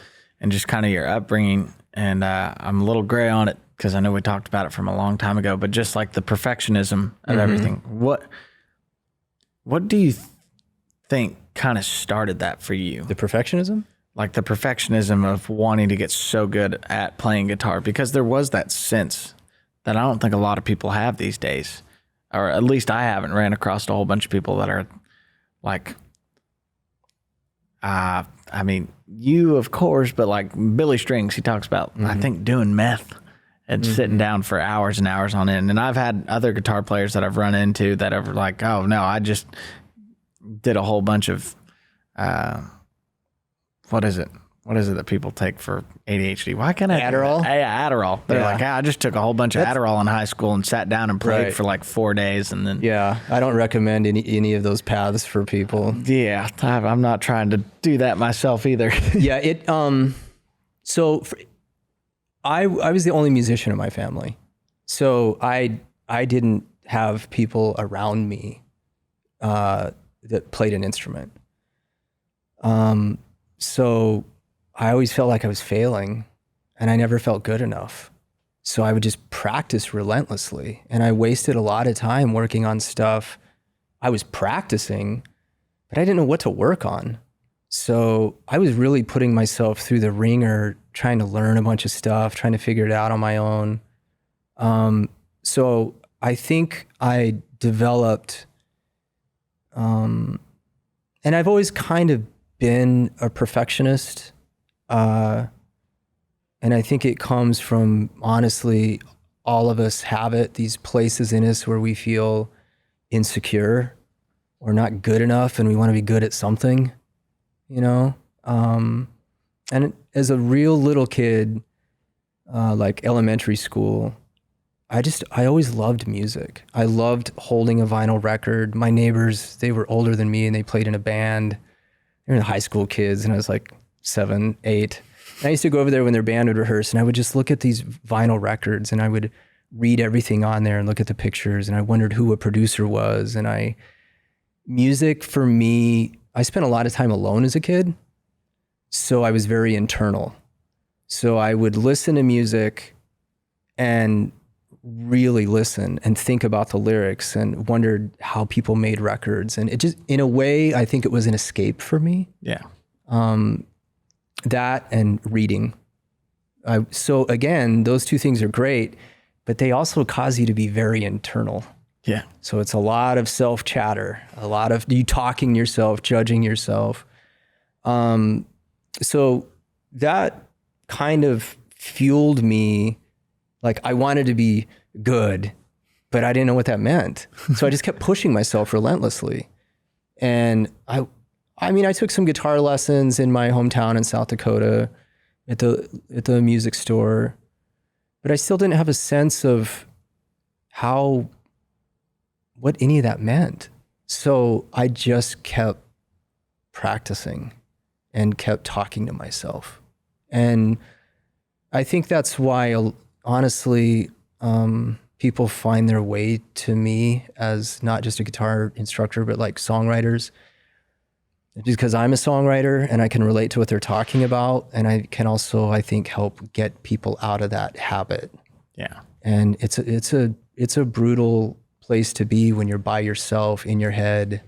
just kind of your upbringing. And I'm a little gray on it because I know we talked about it from a long time ago, but just like the perfectionism of everything. What do you think kind of started that for you? The perfectionism? Like the perfectionism of wanting to get so good at playing guitar, because there was that sense that I don't think a lot of people have these days, or at least I haven't ran across a whole bunch of people that are like, you of course, but like Billy Strings, he talks about, I think, doing meth and sitting down for hours and hours on end. And I've had other guitar players that I've run into that are like, oh no, I just did a whole bunch of, what is it that people take for ADHD? Why can't I? Adderall? Yeah, Adderall. They're Yeah. like, I just took a whole bunch of Adderall in high school and sat down and played Right. for like 4 days. And then, Yeah. I don't recommend any of those paths for people. yeah, I'm not trying to do that myself either. Yeah. I was the only musician in my family. So I didn't have people around me that played an instrument. So I always felt like I was failing and I never felt good enough. So I would just practice relentlessly. And I wasted a lot of time working on stuff. I was practicing, but I didn't know what to work on. So I was really putting myself through the ringer, trying to learn a bunch of stuff, trying to figure it out on my own. So I think I developed, and I've always kind of been a perfectionist. And I think it comes from, honestly, all of us have it, these places in us where we feel insecure or not good enough and we want to be good at something, you know? And as a real little kid, like elementary school, I always loved music. I loved holding a vinyl record. My neighbors, they were older than me and they played in a band. They were high school kids and I was like 7, 8. And I used to go over there when their band would rehearse and I would just look at these vinyl records and I would read everything on there and look at the pictures and I wondered who a producer was. And music for me, I spent a lot of time alone as a kid. So I was very internal. So I would listen to music and really listen and think about the lyrics and wondered how people made records. And it just, in a way, I think it was an escape for me. Yeah. That and reading. So again, those two things are great, but they also cause you to be very internal. Yeah. So it's a lot of self-chatter, a lot of you talking yourself, judging yourself. So that kind of fueled me. Like I wanted to be good, but I didn't know what that meant. So I just kept pushing myself relentlessly. And I mean, I took some guitar lessons in my hometown in South Dakota at the music store, but I still didn't have a sense of what any of that meant. So I just kept practicing and kept talking to myself. And I think that's why, honestly, people find their way to me as not just a guitar instructor, but like songwriters. Because I'm a songwriter and I can relate to what they're talking about. And I can also, I think, help get people out of that habit. Yeah. And it's a brutal place to be when you're by yourself in your head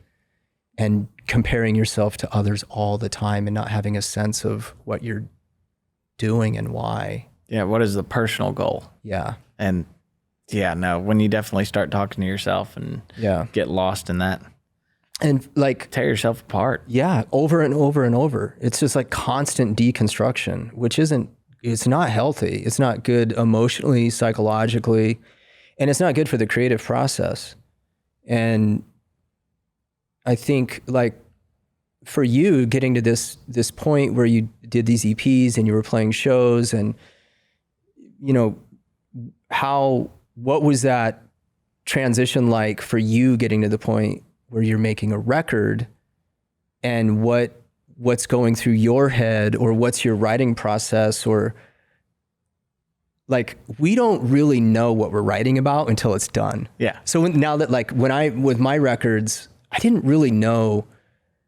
and comparing yourself to others all the time and not having a sense of what you're doing and why. Yeah. What is the personal goal? Yeah. And yeah, no, when you definitely start talking to yourself and get lost in that. And like tear yourself apart. Yeah, over and over and over. It's just like constant deconstruction, which it's not healthy. It's not good emotionally, psychologically, and it's not good for the creative process. And I think like for you getting to this point where you did these EPs and you were playing shows and, you know, what was that transition like for you getting to the point where you're making a record and what's going through your head or what's your writing process or like, we don't really know what we're writing about until it's done. Yeah. So with my records, I didn't really know,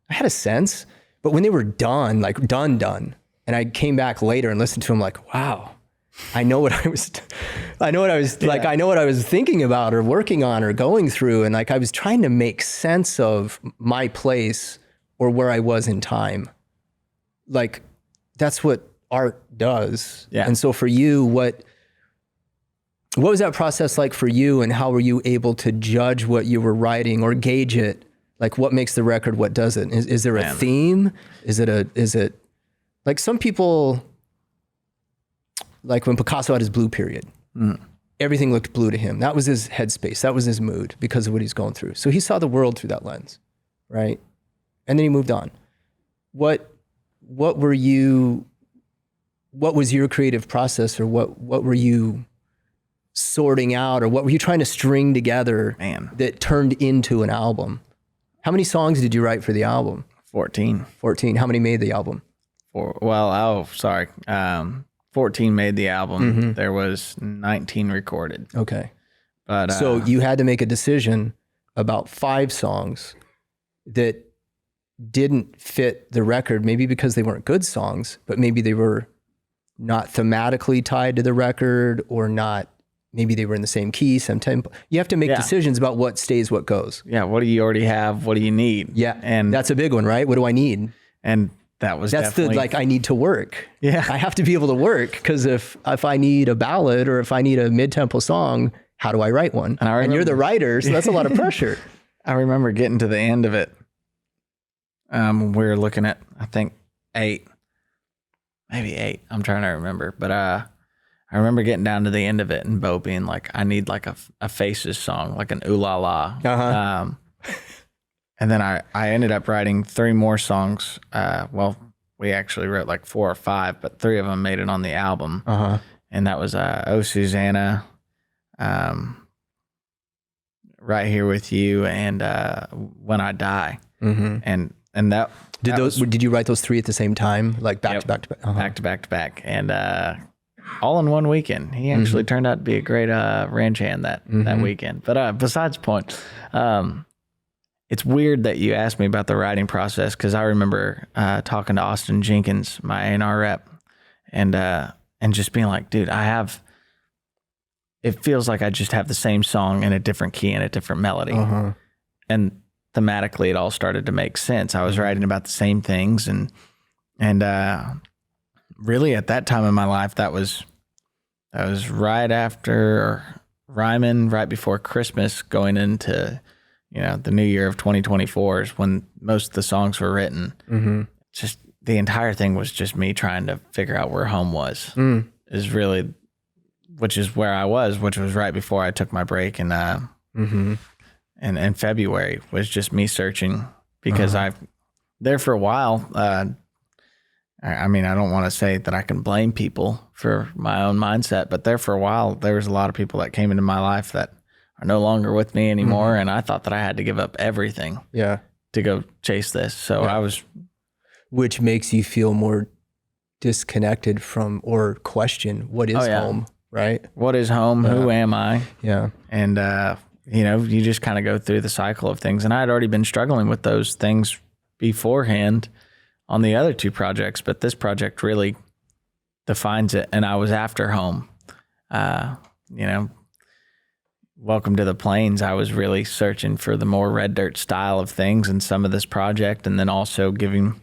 I had a sense, but when they were done, like done, and I came back later and listened to them like, wow, I know what I was thinking about or working on or going through. And like, I was trying to make sense of my place or where I was in time. Like, that's what art does. Yeah. And so for you, what was that process like for you and how were you able to judge what you were writing or gauge it? Like what makes the record, what doesn't? Is there a theme? Is it like some people, like when Picasso had his blue period, everything looked blue to him. That was his headspace. That was his mood because of what he's going through. So he saw the world through that lens, right? And then he moved on. What were you what was your creative process, or what were you sorting out, or what were you trying to string together that turned into an album? How many songs did you write for the album? 14. 14. How many made the album? 14 made the album. There was 19 recorded. Okay. But so you had to make a decision about 5 songs that didn't fit the record, maybe because they weren't good songs, but maybe they were not thematically tied to the record, or not, maybe they were in the same key, same tempo. You have to make decisions about what stays, what goes. Yeah. What do you already have? What do you need? Yeah. And that's a big one, right? What do I need? And that's the I need to work. Yeah. I have to be able to work, because if I need a ballad, or if I need a mid-tempo song, how do I write one? And you're the writer, so that's a lot of pressure. I remember getting to the end of it. We were looking at, I think, 8. Maybe 8. I'm trying to remember. But I remember getting down to the end of it and Bo being like, I need like a Faces song, like an ooh la la. And then I ended up writing 3 more songs. We actually wrote like 4 or 5, but 3 of them made it on the album. And that was Oh Susanna, Right Here With You, and When I Die. And that did you write those 3 at the same time, like back to back to back? Back to back to back, and all in one weekend. He actually turned out to be a great ranch hand that weekend. But besides the point, it's weird that you asked me about the writing process, because I remember talking to Austin Jenkins, my A&R rep, and just being like, dude, it feels like I just have the same song in a different key and a different melody. And thematically, it all started to make sense. I was writing about the same things, and really at that time in my life, that was right after Ryman, right before Christmas, going into the new year of 2024 is when most of the songs were written. Just the entire thing was just me trying to figure out where home was. Is really, which is where I was, which was right before I took my break, and February was just me searching, because there for a while. I mean, I don't want to say that I can blame people for my own mindset, but there for a while, there was a lot of people that came into my life that are no longer with me anymore. And I thought that I had to give up everything to go chase this. So which makes you feel more disconnected from, or question, what is home, right? What is home? Who am I? Yeah. And, you just kind of go through the cycle of things. And I had already been struggling with those things beforehand on the other 2 projects, but this project really defines it. And I was after home. Welcome to the Plains. I was really searching for the more red dirt style of things in some of this project, and then also giving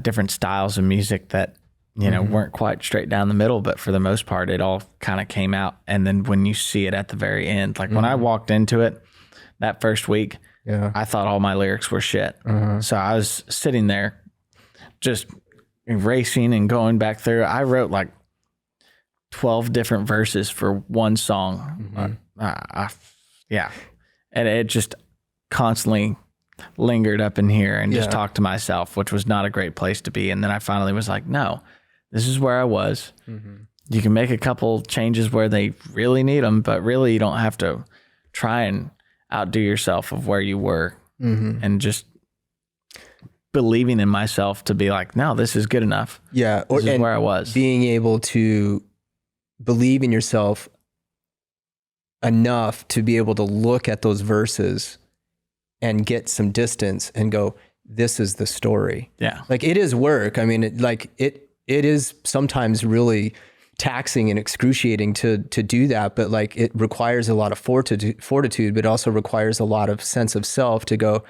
different styles of music that weren't quite straight down the middle, but for the most part, it all kind of came out. And then when you see it at the very end, like when I walked into it that first week, I thought all my lyrics were shit. So I was sitting there just erasing and going back through. I wrote like 12 different verses for one song. And it just constantly lingered up in here and just talked to myself, which was not a great place to be. And then I finally was like, no, this is where I was. You can make a couple changes where they really need them, but really you don't have to try and outdo yourself of where you were. And just believing in myself to be like, no, this is good enough. Yeah. This is where I was. Being able to believe in yourself enough to be able to look at those verses and get some distance and go, this is the story. Yeah. Like, it is work. I mean, it is sometimes really taxing and excruciating to do that, but like, it requires a lot of fortitude, but also requires a lot of sense of self to go,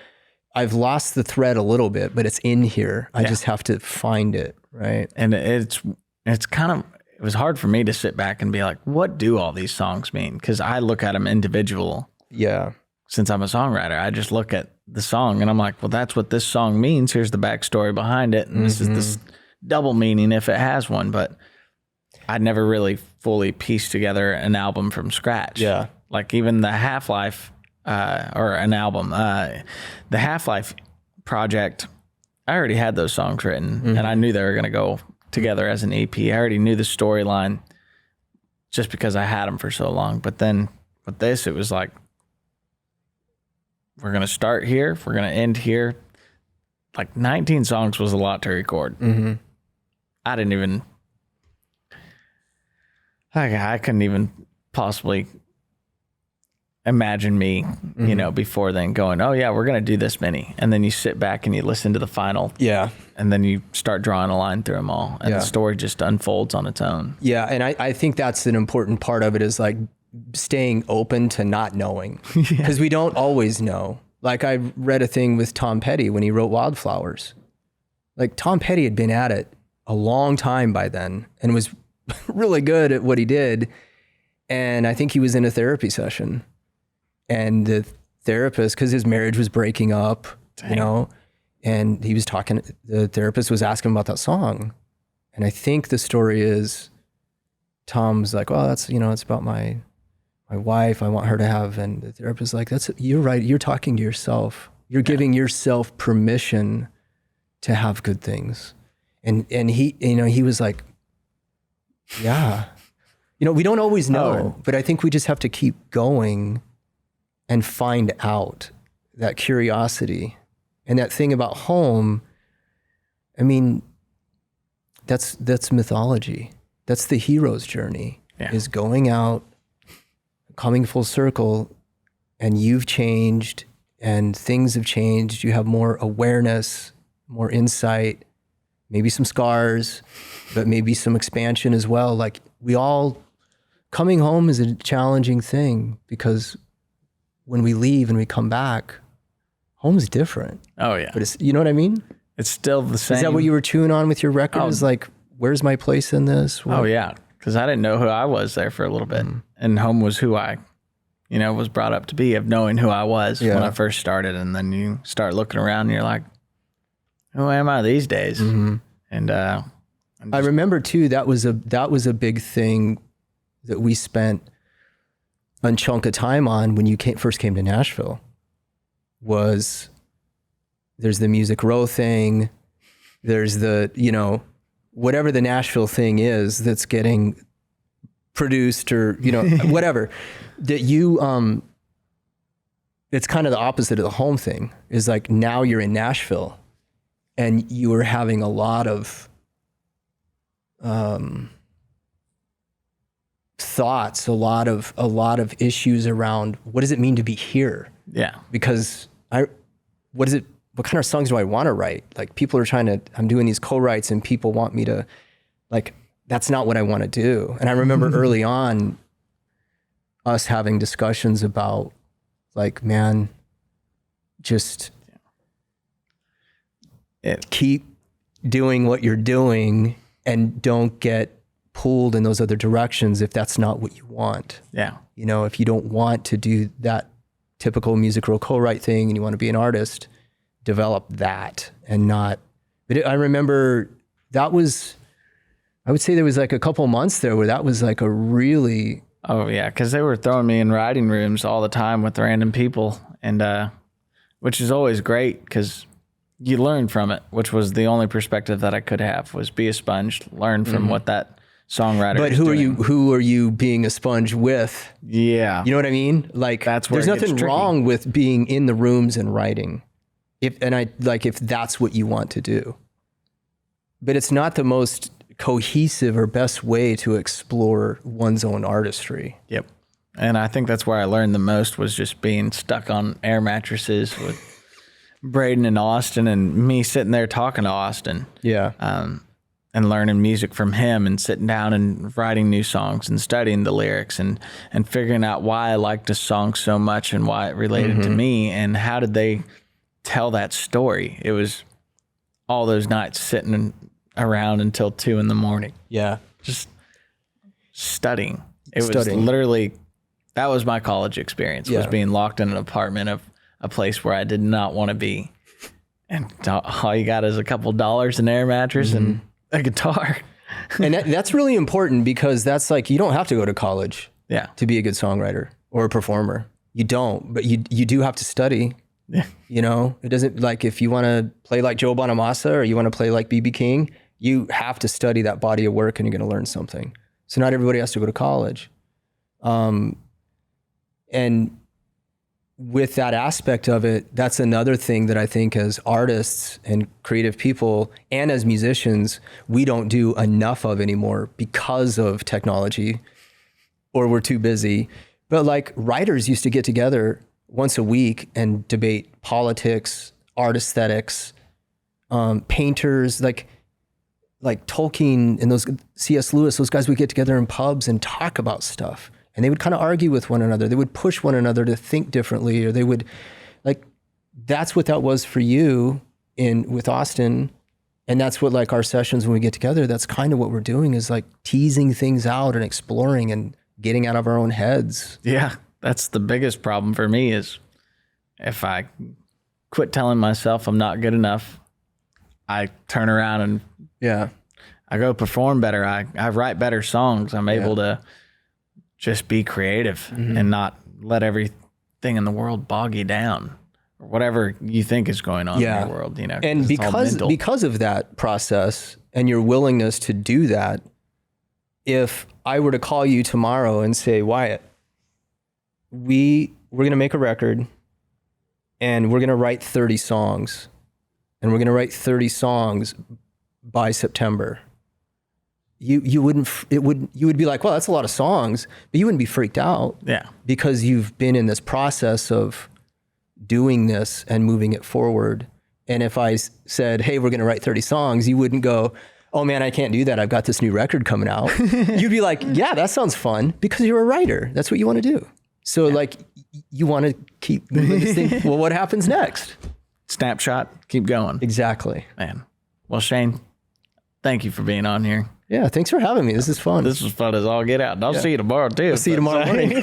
I've lost the thread a little bit, but it's in here. I just have to find it. Right. And it's kind of, it was hard for me to sit back and be like, what do all these songs mean? Because I look at them individual. Yeah. Since I'm a songwriter, I just look at the song and I'm like, well, that's what this song means. Here's the backstory behind it. And this is this double meaning if it has one. But I'd never really fully pieced together an album from scratch. Yeah. Like even the Half-Life, or an album, the Half-Life project, I already had those songs written and I knew they were going to go together as an EP. I already knew the storyline just because I had them for so long. But then with this, it was like, we're going to start here. We're going to end here. Like 19 songs was a lot to record. Mm-hmm. I didn't even, I couldn't even possibly imagine me, you know, before then going, oh yeah, we're going to do this many. And then you sit back and you listen to the final. Yeah. And then you start drawing a line through them all. And the story just unfolds on its own. Yeah. And I think that's an important part of it, is like staying open to not knowing, because we don't always know. Like I read a thing with Tom Petty when he wrote Wildflowers. Like Tom Petty had been at it a long time by then and was really good at what he did. And I think he was in a therapy session. And the therapist, because his marriage was breaking up, you know, and he was talking, the therapist was asking him about that song. And I think the story is Tom's like, well, that's, you know, it's about my wife. I want her to have, and the therapist is like, you're right. You're talking to yourself. You're giving yourself permission to have good things. And he, you know, he was like, yeah, you know, we don't always know, but I think we just have to keep going and find out. That curiosity and that thing about home. I mean, that's mythology. That's the hero's journey, is going out, coming full circle, and you've changed and things have changed. You have more awareness, more insight, maybe some scars, but maybe some expansion as well. Like coming home is a challenging thing, because when we leave and we come back, home's different. Oh yeah. But it's, you know what I mean? It's still the same. Is that what you were chewing on with your record? Is like, where's my place in this? What? Oh yeah. Cause I didn't know who I was there for a little bit. And home was who I, you know, was brought up to be, of knowing who I was when I first started. And then you start looking around and you're like, who am I these days? And I remember too, that was a big thing that we spent a chunk of time on when you first came to Nashville. Was there's the Music Row thing, there's the, you know, whatever the Nashville thing is that's getting produced, or, you know, whatever, that you, it's kind of the opposite of the home thing, is like, now you're in Nashville and you are having a lot of thoughts, a lot of issues around what does it mean to be here? Yeah. Because what kind of songs do I want to write? Like, people are I'm doing these co-writes and people want me to, like, that's not what I want to do. And I remember early on us having discussions about, like, man, just keep doing what you're doing and don't get pulled in those other directions if that's not what you want. Yeah. You know, if you don't want to do that typical Music Row co-write thing and you want to be an artist, develop that and not. But I remember I would say there was like a couple months there where that was like a really. Oh yeah. Cause they were throwing me in writing rooms all the time with random people, and which is always great because you learn from it, which was the only perspective that I could have, was be a sponge, learn from what that songwriter. But who are you being a sponge with? Yeah. You know what I mean? Like, that's where there's nothing wrong with being in the rooms and writing. If that's what you want to do. But it's not the most cohesive or best way to explore one's own artistry. Yep. And I think that's where I learned the most, was just being stuck on air mattresses with Braden and Austin, and me sitting there talking to Austin. Yeah. And learning music from him, and sitting down and writing new songs and studying the lyrics and figuring out why I liked a song so much and why it related to me and how did they tell that story. It was all those nights sitting around until 2 a.m. Yeah. Just studying. It was literally, that was my college experience, was being locked in an apartment of a place where I did not want to be. And all you got is a couple dollars, an air mattress, and a guitar. And that's really important, because that's like, you don't have to go to college to be a good songwriter or a performer. You don't, but you do have to study. Yeah. You know, it doesn't, like, if you want to play like Joe Bonamassa or you want to play like B.B. King, You have to study that body of work and you're going to learn something. So not everybody has to go to college. And with that aspect of it, that's another thing that I think as artists and creative people and as musicians, we don't do enough of anymore because of technology, or we're too busy. But like writers used to get together once a week and debate politics, art aesthetics, painters, like Tolkien and those C.S. Lewis, those guys would get together in pubs and talk about stuff. And they would kind of argue with one another. They would push one another to think differently, or they would, like, that's what that was for you with Austin. And that's what, like, our sessions when we get together, that's kind of what we're doing, is like teasing things out and exploring and getting out of our own heads. Yeah, that's the biggest problem for me, is if I quit telling myself I'm not good enough, I turn around and I go perform better. I write better songs. I'm able to just be creative and not let everything in the world bog you down, or whatever you think is going on in the world, you know. And because of that process and your willingness to do that, if I were to call you tomorrow and say, Wyatt, we're going to make a record and we're going to write 30 songs, and we're going to write 30 songs by September. You would be like, well, that's a lot of songs, but you wouldn't be freaked out. Yeah. Because you've been in this process of doing this and moving it forward. And if I said, hey, we're going to write 30 songs, you wouldn't go, oh man, I can't do that. I've got this new record coming out. You'd be like, yeah, that sounds fun, because you're a writer. That's what you want to do. So like, you want to keep moving this thing. Well, what happens next? Snapshot, keep going. Exactly. Man. Well, Shane, thank you for being on here. Yeah, thanks for having me. This is fun. This was fun as all get out. And I'll see you tomorrow too. I'll see you tomorrow morning.